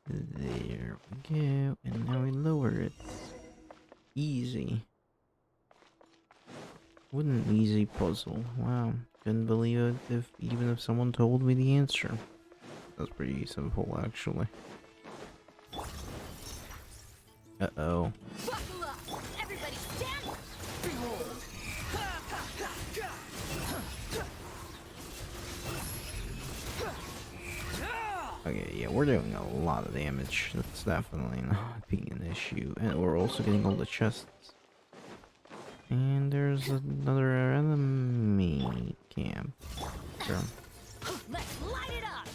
There we go. And now we lower it. Easy. What an easy puzzle. Wow. Couldn't believe it even if someone told me the answer. That's pretty simple, actually. Uh-oh. Buckle up! Everybody stand! Behold! Okay, yeah, we're doing a lot of damage. That's definitely not being an issue. And we're also getting all the chests. And there's another enemy camp. Sure. Let's light it up!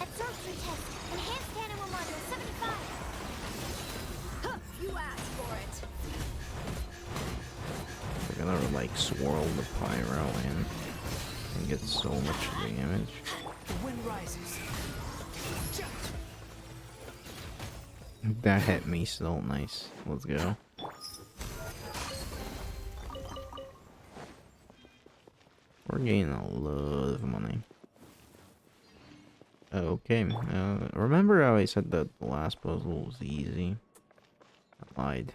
Absorption test. Enhanced animal module 75. You asked for it. We're gonna like swirl the pyro in and get so much damage. The wind rises. That hit me still. Nice. Let's go. We're gaining a lot of money. Okay. Remember how I said that the last puzzle was easy? I lied.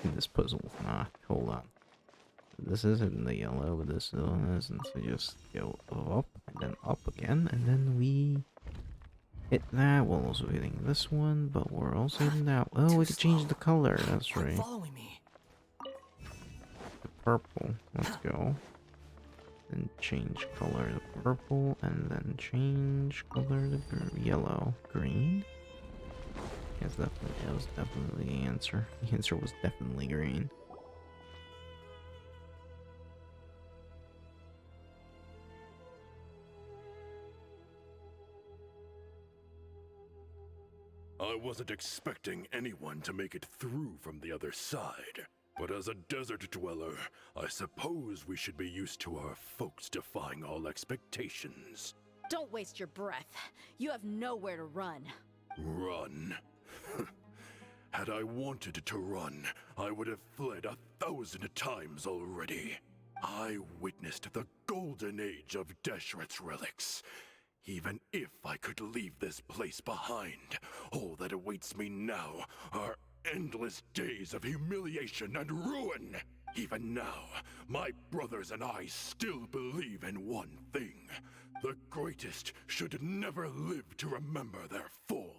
This puzzle is not. Hold on. This isn't the yellow, but this one isn't. So just go up and then up again, and then we hit that. We're also hitting this one, but we're also hitting that. Oh, we could change the color. That's right. Following me. The purple. Let's go. Then change color to purple, and then change color to yellow. Green? Yes, definitely. That was definitely the answer. The answer was definitely green. I wasn't expecting anyone to make it through from the other side. But as a desert dweller, I suppose we should be used to our folks defying all expectations. Don't waste your breath. You have nowhere to run. Run? Had I wanted to run, I would have fled 1,000 times already. I witnessed the golden age of Deshret's relics. Even if I could leave this place behind, all that awaits me now are endless days of humiliation and ruin. Even now, my brothers and I still believe in one thing. The greatest should never live to remember their fall.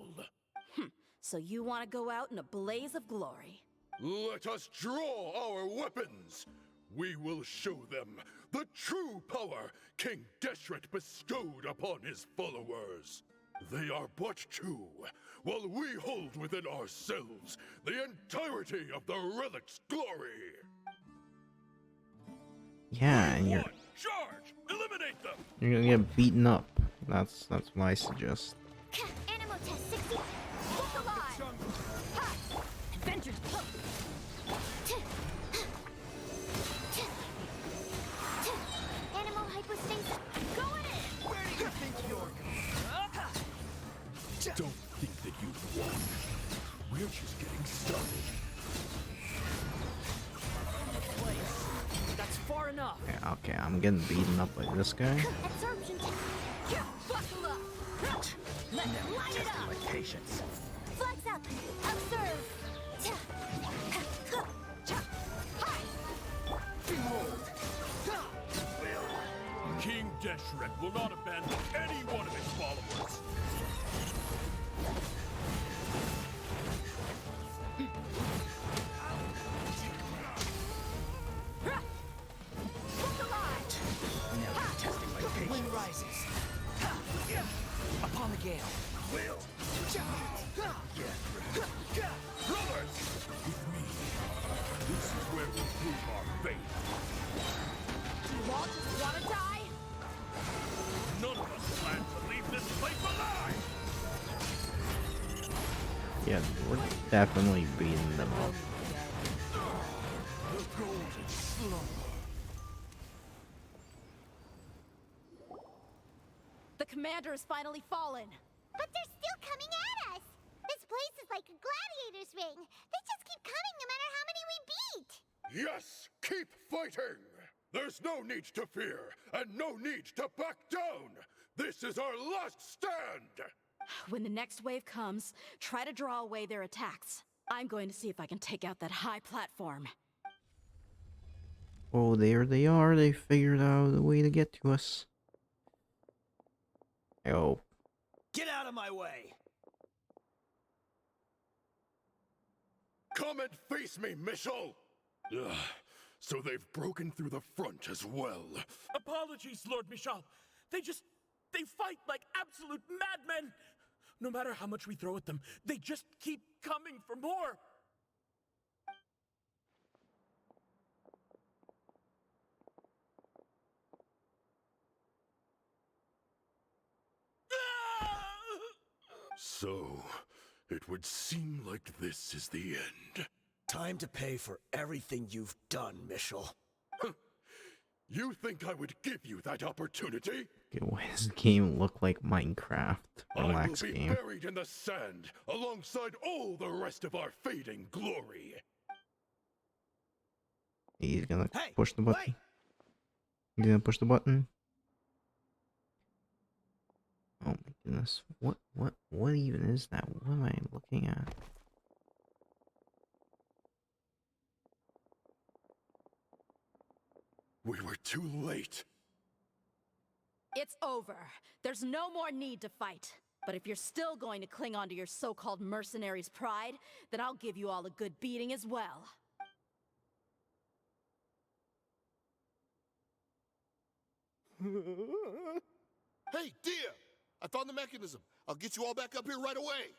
So you want to go out in a blaze of glory? Let us draw our weapons! We will show them the true power King Deshret bestowed upon his followers. They are but two, while we hold within ourselves the entirety of the relic's glory. Yeah, and you're Charge! Eliminate them! you're gonna get beaten up. That's what I suggest. Animal test 60. Look alive. Ha! Adventure. Animal hypostasis. Going in. Where do you think you're going? Don't think that you've won. We're just getting started. That's far enough. Yeah, okay, I'm getting beaten up by this guy. Absorption test. Buckle up. Let them light it up. My patience. Flags up. Observe. Behold. King Deshret will not abandon any one of his followers. Now you're testing my patience. Wind rises. Upon the gale. Will! Brothers! With me, this is where we prove our faith. Do you all just want to die? None of us plan to leave this place alive! Yeah, we're definitely beating them up. The golden slumber. The commander has finally fallen. But they're still coming at us. This place is like a gladiator's ring. They just keep coming no matter how many we beat. Yes, keep fighting! There's no need to fear, and no need to back down! This is our last stand! When the next wave comes, try to draw away their attacks. I'm going to see if I can take out that high platform. Oh, there they are. They figured out a way to get to us. Oh. Get out of my way. Come and face me, Michel! Ugh, so they've broken through the front as well. Apologies, Lord Michal. They fight like absolute madmen. No matter how much we throw at them, they just keep coming for more. So, it would seem like this is the end. Time to pay for everything you've done, Michel. You think I would give you that opportunity? Okay, why does the game look like Minecraft? I will Relax be game. buried in the sand alongside all the rest of our fading glory. He's gonna Hey, push the button. wait! He's gonna push the button. Oh my goodness. What even is that? What am I looking at? We were too late. It's over. There's no more need to fight. But if you're still going to cling on to your so-called mercenary's pride, then I'll give you all a good beating as well. Hey, Deyha! I found the mechanism. I'll get you all back up here right away.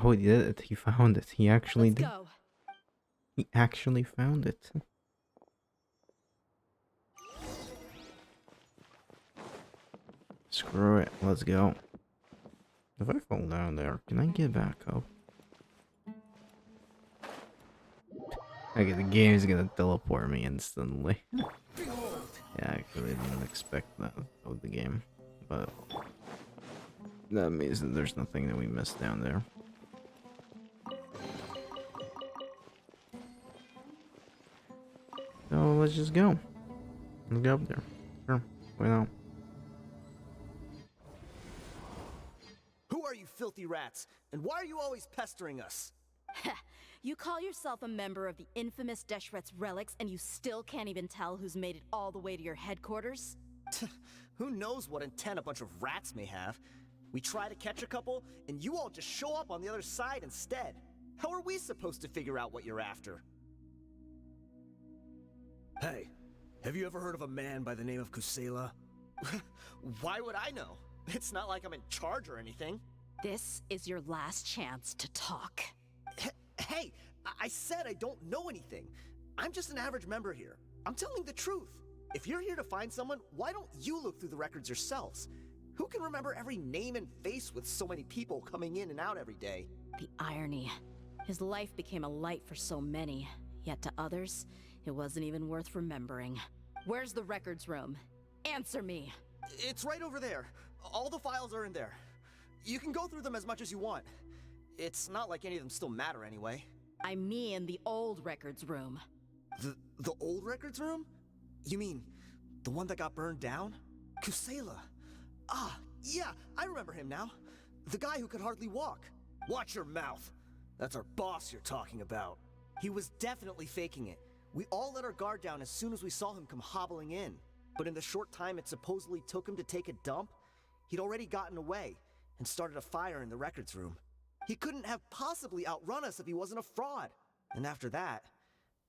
Oh, he did it. He found it. He actually Let's did. go. He actually found it. Screw it. Let's go. If I fall down there, can I get back up? Okay, the game is gonna teleport me instantly. Yeah, actually, I didn't expect that of the game. But that means that there's nothing that we missed down there. So let's just go. Let's go up there. Sure, why not? Who are you filthy rats? And why are you always pestering us? You call yourself a member of the infamous Deshret's relics, and you still can't even tell who's made it all the way to your headquarters? Who knows what intent a bunch of rats may have? We try to catch a couple, and you all just show up on the other side instead. How are we supposed to figure out what you're after? Hey, have you ever heard of a man by the name of Kusela? Why would I know? It's not like I'm in charge or anything. This is your last chance to talk. Hey, I said I don't know anything. I'm just an average member here. I'm telling the truth. If you're here to find someone, why don't you look through the records yourselves? Who can remember every name and face with so many people coming in and out every day? The irony. His life became a light for so many, yet to others, it wasn't even worth remembering. Where's the records room? Answer me! It's right over there. All the files are in there. You can go through them as much as you want. It's not like any of them still matter anyway. I mean the old records room. The old records room? You mean the one that got burned down? Kusela. Ah, yeah, I remember him now. The guy who could hardly walk. Watch your mouth. That's our boss you're talking about. He was definitely faking it. We all let our guard down as soon as we saw him come hobbling in. But in the short time it supposedly took him to take a dump, he'd already gotten away and started a fire in the records room. He couldn't have possibly outrun us if he wasn't a fraud. And after that,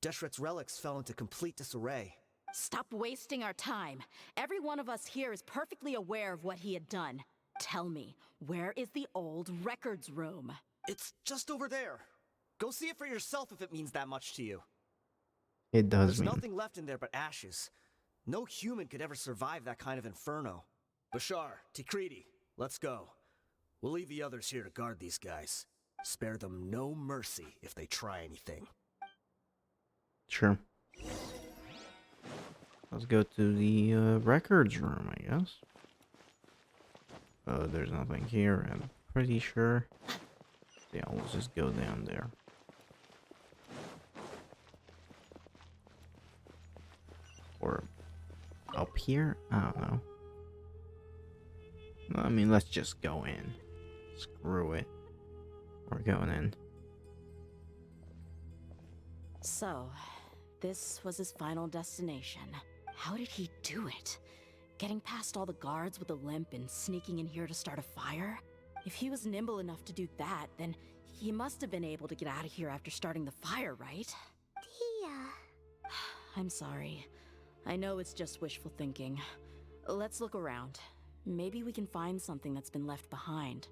Deshret's relics fell into complete disarray. Stop wasting our time. Every one of us here is perfectly aware of what he had done. Tell me, where is the old records room? It's just over there. Go see it for yourself if it means that much to you. It does There's mean. nothing left in there but ashes. No human could ever survive that kind of inferno. Bashar, Tikriti, let's go. We'll leave the others here to guard these guys. Spare them no mercy if they try anything. Sure. Let's go to the records room, I guess. Oh, there's nothing here, I'm pretty sure. Yeah, let's just go down there. Or up here? I don't know. I mean, let's just go in. Screw it. We're going in. So, this was his final destination. How did he do it? Getting past all the guards with a limp and sneaking in here to start a fire? If he was nimble enough to do that, then he must have been able to get out of here after starting the fire, right? Deyha. I'm sorry. I know it's just wishful thinking. Let's look around. Maybe we can find something that's been left behind.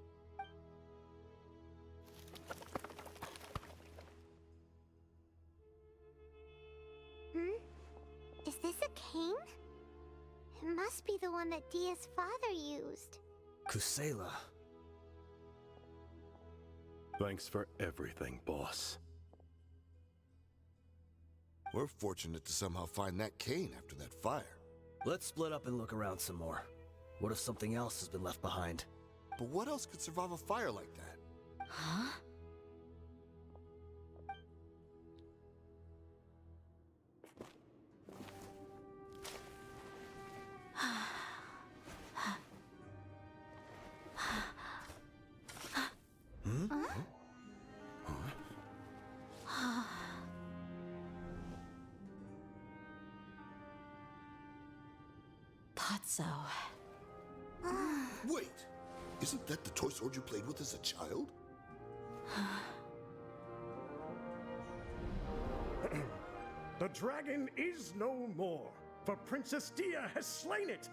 Is this a cane? It must be the one that Deyha's father used. Kusela. Thanks for everything, boss. We're fortunate to somehow find that cane after that fire. Let's split up and look around some more. What if something else has been left behind? But what else could survive a fire like that? Huh? Thought so. Wait! Isn't that the toy sword you played with as a child? The dragon is no more, for Princess Deyha has slain it.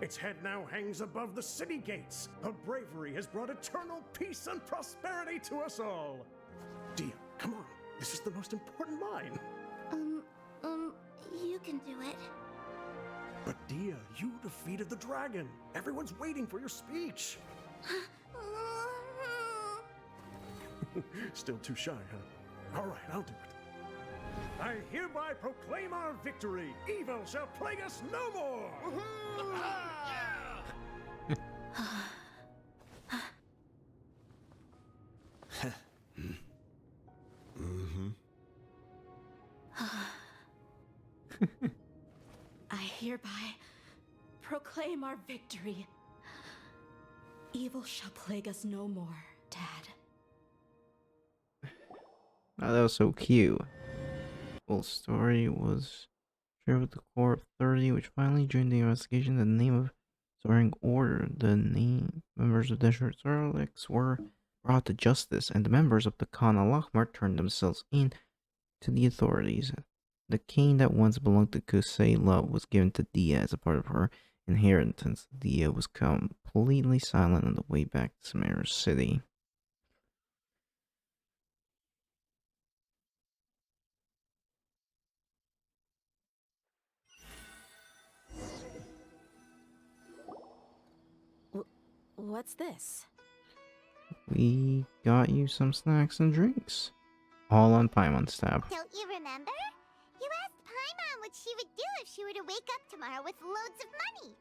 Its head now hangs above the city gates. Her bravery has brought eternal peace and prosperity to us all. Deyha, come on. This is the most important line. You can do it. But Deyha, you defeated the dragon. Everyone's waiting for your speech. Still too shy, huh? All right, I'll do it. I hereby proclaim our victory. Evil shall plague us no more. I hereby proclaim our victory. Evil shall plague us no more, Dad. Oh, that was so cute. Full story was shared with the Corps of 30, which finally joined the investigation in the name of Soaring Order. The members of Desert Relics were brought to justice, and the members of the Khan al-Ahmar turned themselves in to the authorities. The cane that once belonged to Kusayla was given to Deyha as a part of her inheritance. Deyha was completely silent on the way back to Samara City. What's this? We got you some snacks and drinks. All on Paimon's tab. Don't you remember? You asked Paimon what she would do if she were to wake up tomorrow with loads of money.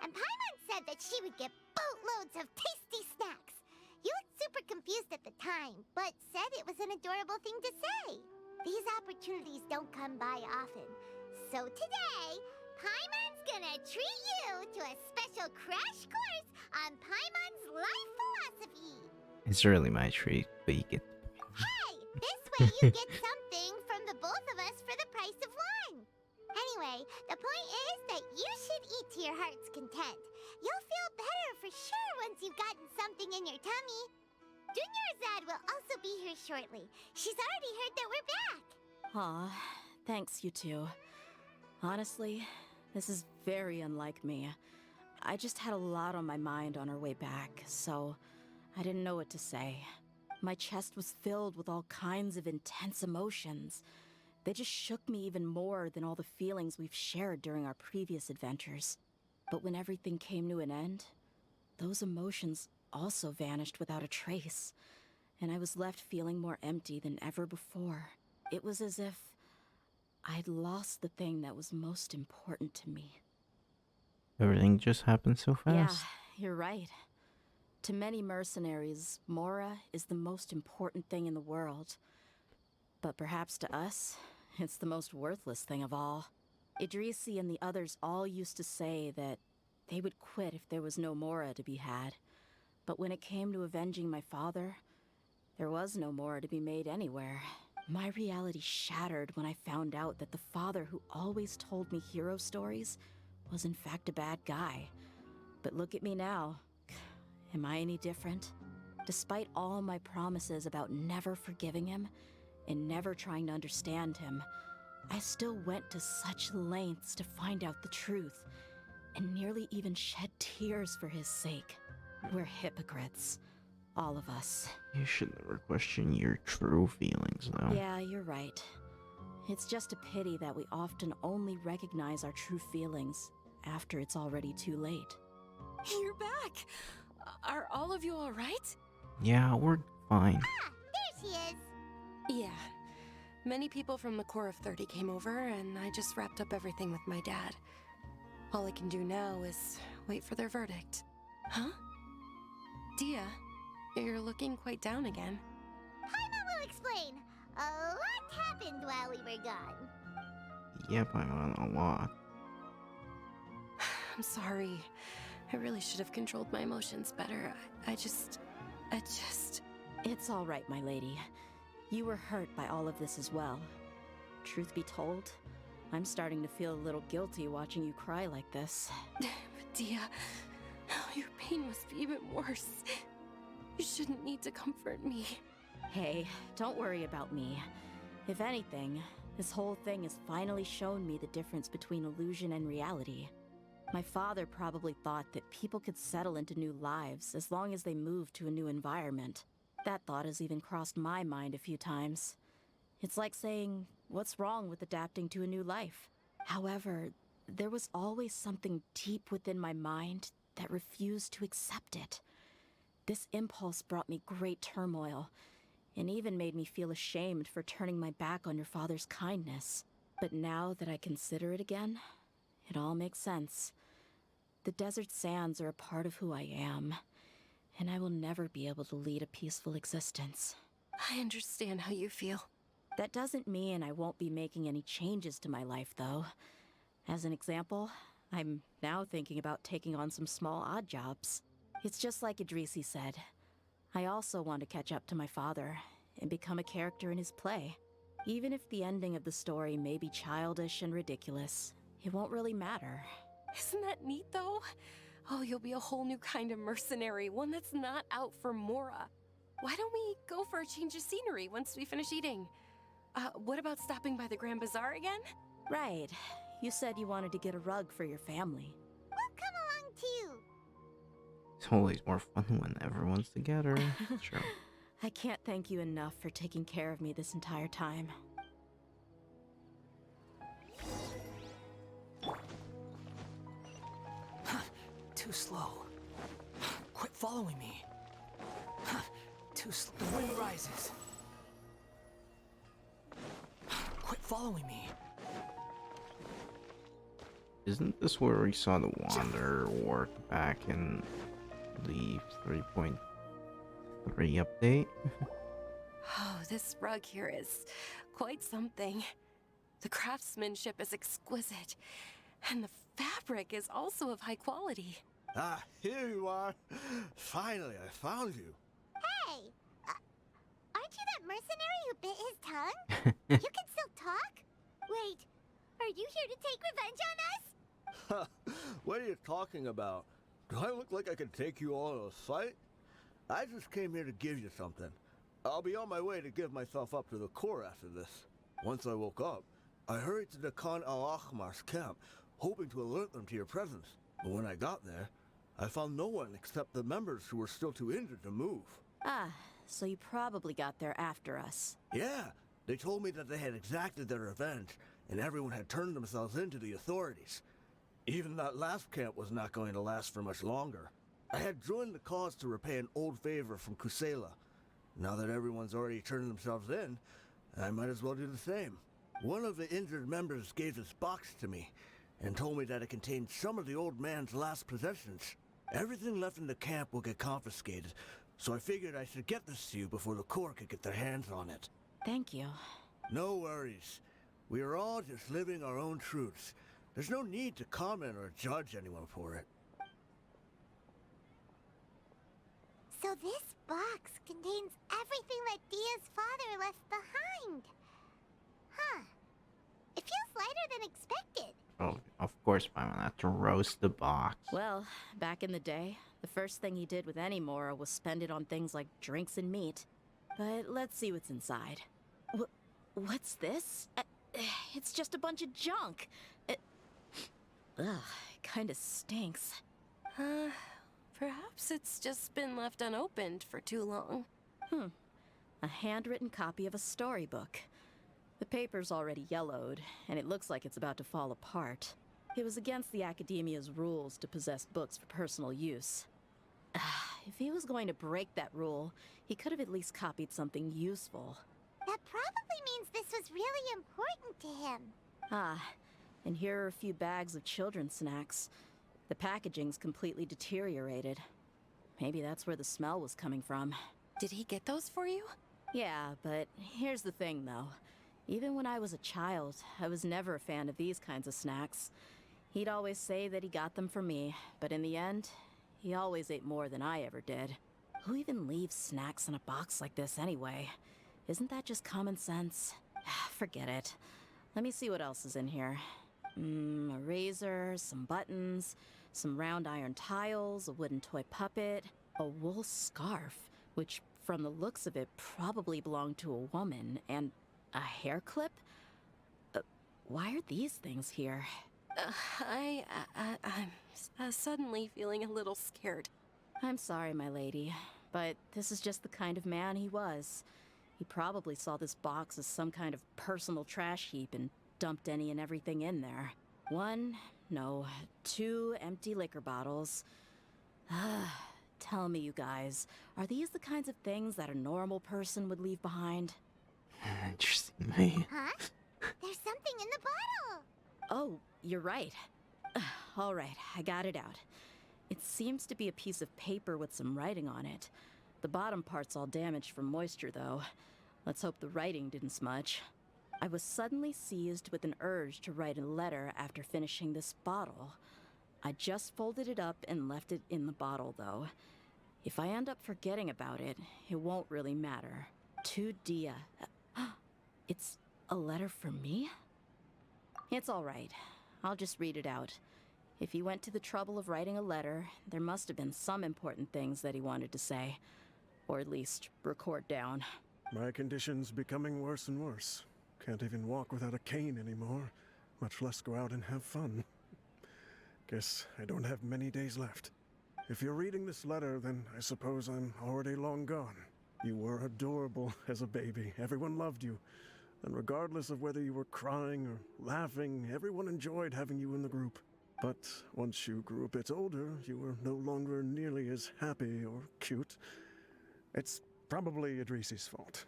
And Paimon said that she would get boatloads of tasty snacks. You looked super confused at the time, but said it was an adorable thing to say. These opportunities don't come by often. So today, Paimon's gonna treat you to a special crash course on Paimon's life philosophy. It's really my treat, but you get. Hey, this way you get something from the both of us for the price of one. Anyway, the point is that you should eat to your heart's content. You'll feel better for sure once you've gotten something in your tummy. Dunyarzad will also be here shortly. She's already heard that we're back. Aw, thanks you two. Honestly, this is very unlike me. I just had a lot on my mind on our way back, so I didn't know what to say. My chest was filled with all kinds of intense emotions. They just shook me even more than all the feelings we've shared during our previous adventures. But when everything came to an end, those emotions also vanished without a trace, and I was left feeling more empty than ever before. It was as if I'd lost the thing that was most important to me. Everything just happened so fast. Yeah, you're right. To many mercenaries, Mora is the most important thing in the world. But perhaps to us, it's the most worthless thing of all. Idrisi and the others all used to say that they would quit if there was no Mora to be had. But when it came to avenging my father, there was no Mora to be made anywhere. My reality shattered when I found out that the father who always told me hero stories was in fact a bad guy. But look at me now. Am I any different? Despite all my promises about never forgiving him and never trying to understand him, I still went to such lengths to find out the truth and nearly even shed tears for his sake. We're hypocrites. All of us. You should never question your true feelings, though. Yeah, you're right. It's just a pity that we often only recognize our true feelings after it's already too late. You're back! Are all of you alright? Yeah, we're fine. Ah, there she is. Yeah. Many people from the Core of 30 came over, and I just wrapped up everything with my dad. All I can do now is wait for their verdict. Huh? Dehya, you're looking quite down again. Paimon will explain. A lot happened while we were gone. Yep, I want a lot. I'm sorry. I really should have controlled my emotions better. I just... It's all right, my lady. You were hurt by all of this as well. Truth be told, I'm starting to feel a little guilty watching you cry like this. Dehya, your pain must be even worse. You shouldn't need to comfort me. Hey, don't worry about me. If anything, this whole thing has finally shown me the difference between illusion and reality. My father probably thought that people could settle into new lives as long as they moved to a new environment. That thought has even crossed my mind a few times. It's like saying, what's wrong with adapting to a new life? However, there was always something deep within my mind that refused to accept it. This impulse brought me great turmoil, and even made me feel ashamed for turning my back on your father's kindness. But now that I consider it again, it all makes sense. The desert sands are a part of who I am, and I will never be able to lead a peaceful existence. I understand how you feel. That doesn't mean I won't be making any changes to my life, though. As an example, I'm now thinking about taking on some small odd jobs. It's just like Idrisi said. I also want to catch up to my father and become a character in his play. Even if the ending of the story may be childish and ridiculous, it won't really matter. Isn't that neat, though? Oh, you'll be a whole new kind of mercenary, one that's not out for Mora. Why don't we go for a change of scenery once we finish eating? What about stopping by the Grand Bazaar again? Right. You said you wanted to get a rug for your family. We'll come along too. It's always more fun when everyone's together. Sure. I can't thank you enough for taking care of me this entire time. Too slow. Quit following me. Too slow. The wind rises. Quit following me. Isn't this where we saw the Wanderer work back in the 3.3 update? Oh, this rug here is quite something. The craftsmanship is exquisite, and the fabric is also of high quality. Ah, here you are. Finally, I found you. Hey, aren't you that mercenary who bit his tongue? You can still talk? Wait, are you here to take revenge on us? What are you talking about? Do I look like I could take you all in a fight? I just came here to give you something. I'll be on my way to give myself up to the Corps after this. Once I woke up, I hurried to the Khan al-Ahmar's camp, hoping to alert them to your presence. But when I got there, I found no one except the members who were still too injured to move. Ah, so you probably got there after us. Yeah, they told me that they had exacted their revenge, and everyone had turned themselves in to the authorities. Even that last camp was not going to last for much longer. I had joined the cause to repay an old favor from Kusela. Now that everyone's already turned themselves in, I might as well do the same. One of the injured members gave this box to me, and told me that it contained some of the old man's last possessions. Everything left in the camp will get confiscated, so I figured I should get this to you before the Corps could get their hands on it. Thank you. No worries. We are all just living our own truths. There's no need to comment or judge anyone for it. So this box contains everything that Dia's father left behind. Huh. It feels lighter than expected. Oh, of course, Paimon had to roast the box. Well, back in the day, the first thing he did with any Mora was spend it on things like drinks and meat. But let's see what's inside. What's this? It's just a bunch of junk. Ugh, it kinda stinks. Perhaps it's just been left unopened for too long. A handwritten copy of a storybook. The paper's already yellowed, and it looks like it's about to fall apart. It was against the Academia's rules to possess books for personal use. If he was going to break that rule, he could have at least copied something useful. That probably means this was really important to him. Ah, and here are a few bags of children's snacks. The packaging's completely deteriorated. Maybe that's where the smell was coming from. Did he get those for you? Yeah, but here's the thing, though. Even when I was a child, I was never a fan of these kinds of snacks. He'd always say that he got them for me, but in the end, he always ate more than I ever did. Who even leaves snacks in a box like this anyway? Isn't that just common sense? Forget it. Let me see what else is in here. A razor, some buttons, some round iron tiles, a wooden toy puppet, a wool scarf, which from the looks of it probably belonged to a woman, and a hair clip? Why are these things here? I'm suddenly feeling a little scared. I'm sorry, my lady, but this is just the kind of man he was. He probably saw this box as some kind of personal trash heap and dumped any and everything in there. 2 empty liquor bottles. Tell me, you guys, are these the kinds of things that a normal person would leave behind? Interesting, man. Huh? There's something in the bottle! Oh, you're right. All right, I got it out. It seems to be a piece of paper with some writing on it. The bottom part's all damaged from moisture, though. Let's hope the writing didn't smudge. I was suddenly seized with an urge to write a letter after finishing this bottle. I just folded it up and left it in the bottle, though. If I end up forgetting about it, it won't really matter. To Dehya. It's a letter for me? It's all right. I'll just read it out. If he went to the trouble of writing a letter, there must have been some important things that he wanted to say. Or at least record down. My condition's becoming worse and worse. Can't even walk without a cane anymore, much less go out and have fun. Guess I don't have many days left. If you're reading this letter, then I suppose I'm already long gone. You were adorable as a baby. Everyone loved you. And regardless of whether you were crying or laughing, everyone enjoyed having you in the group. But once you grew a bit older, you were no longer nearly as happy or cute. It's probably Idrisi's fault.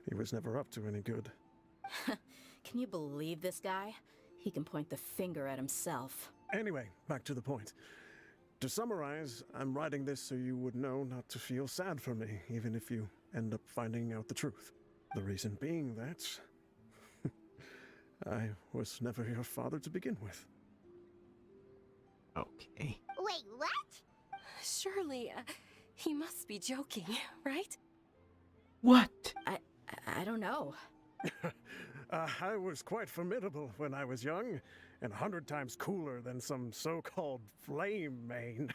He was never up to any good. Can you believe this guy? He can point the finger at himself. Anyway, back to the point. To summarize, I'm writing this so you would know not to feel sad for me, even if you end up finding out the truth. The reason being that I was never your father to begin with. Okay. Wait, what? Surely, he must be joking, right? What? I don't know. I was quite formidable when I was young, and 100 times cooler than some so-called flame main.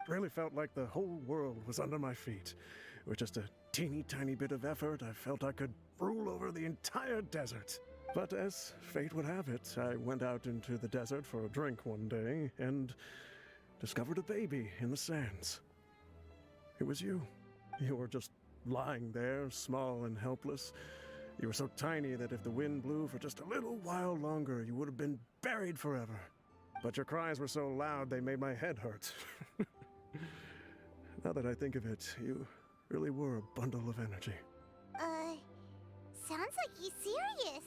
Really felt like the whole world was under my feet. With just a teeny tiny bit of effort, I felt I could rule over the entire desert. But as fate would have it, I went out into the desert for a drink one day and discovered a baby in the sands. It was you. You were just lying there, small and helpless. You were so tiny that if the wind blew for just a little while longer, you would have been buried forever. But your cries were so loud they made my head hurt. Now that I think of it, you really were a bundle of energy. Sounds like he's serious.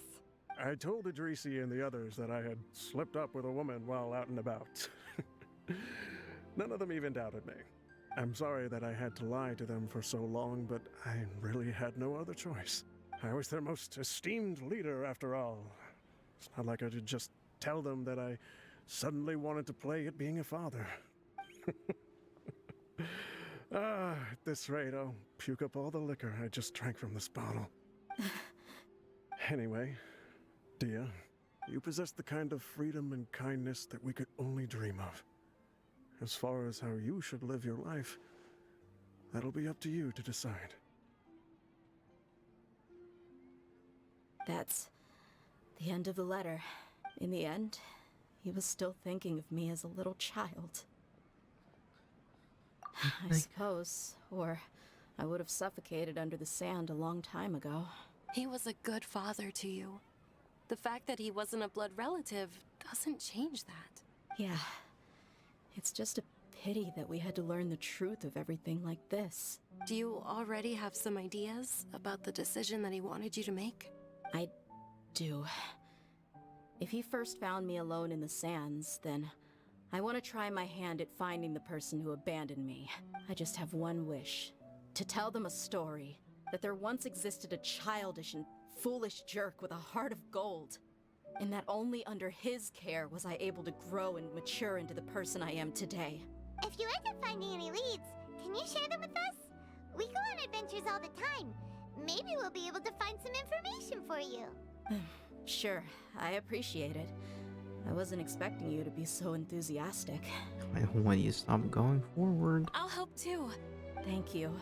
I told Idrisi and the others that I had slipped up with a woman while out and about. None of them even doubted me. I'm sorry that I had to lie to them for so long, but I really had no other choice. I was their most esteemed leader, after all. It's not like I could just tell them that I suddenly wanted to play at being a father. At this rate, I'll puke up all the liquor I just drank from this bottle. Anyway, Dehya, you possess the kind of freedom and kindness that we could only dream of. As far as how you should live your life, that'll be up to you to decide. That's the end of the letter. In the end, he was still thinking of me as a little child. I suppose, or I would have suffocated under the sand a long time ago. He was a good father to you. The fact that he wasn't a blood relative doesn't change that. Yeah. It's just a pity that we had to learn the truth of everything like this. Do you already have some ideas about the decision that he wanted you to make? I do. If he first found me alone in the sands, then I want to try my hand at finding the person who abandoned me. I just have one wish. To tell them a story. That there once existed a childish and foolish jerk with a heart of gold. And that only under his care was I able to grow and mature into the person I am today. If you end up finding any leads, can you share them with us? We go on adventures all the time. Maybe we'll be able to find some information for you. Sure, I appreciate it. I wasn't expecting you to be so enthusiastic. I don't want you to stop going forward. I'll help too. Thank you.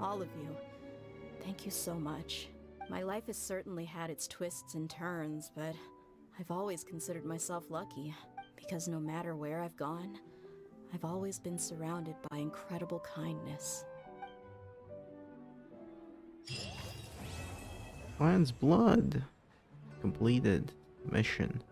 All of you. Thank you so much. My life has certainly had its twists and turns, but I've always considered myself lucky, because no matter where I've gone, I've always been surrounded by incredible kindness. Clan's blood. Completed mission.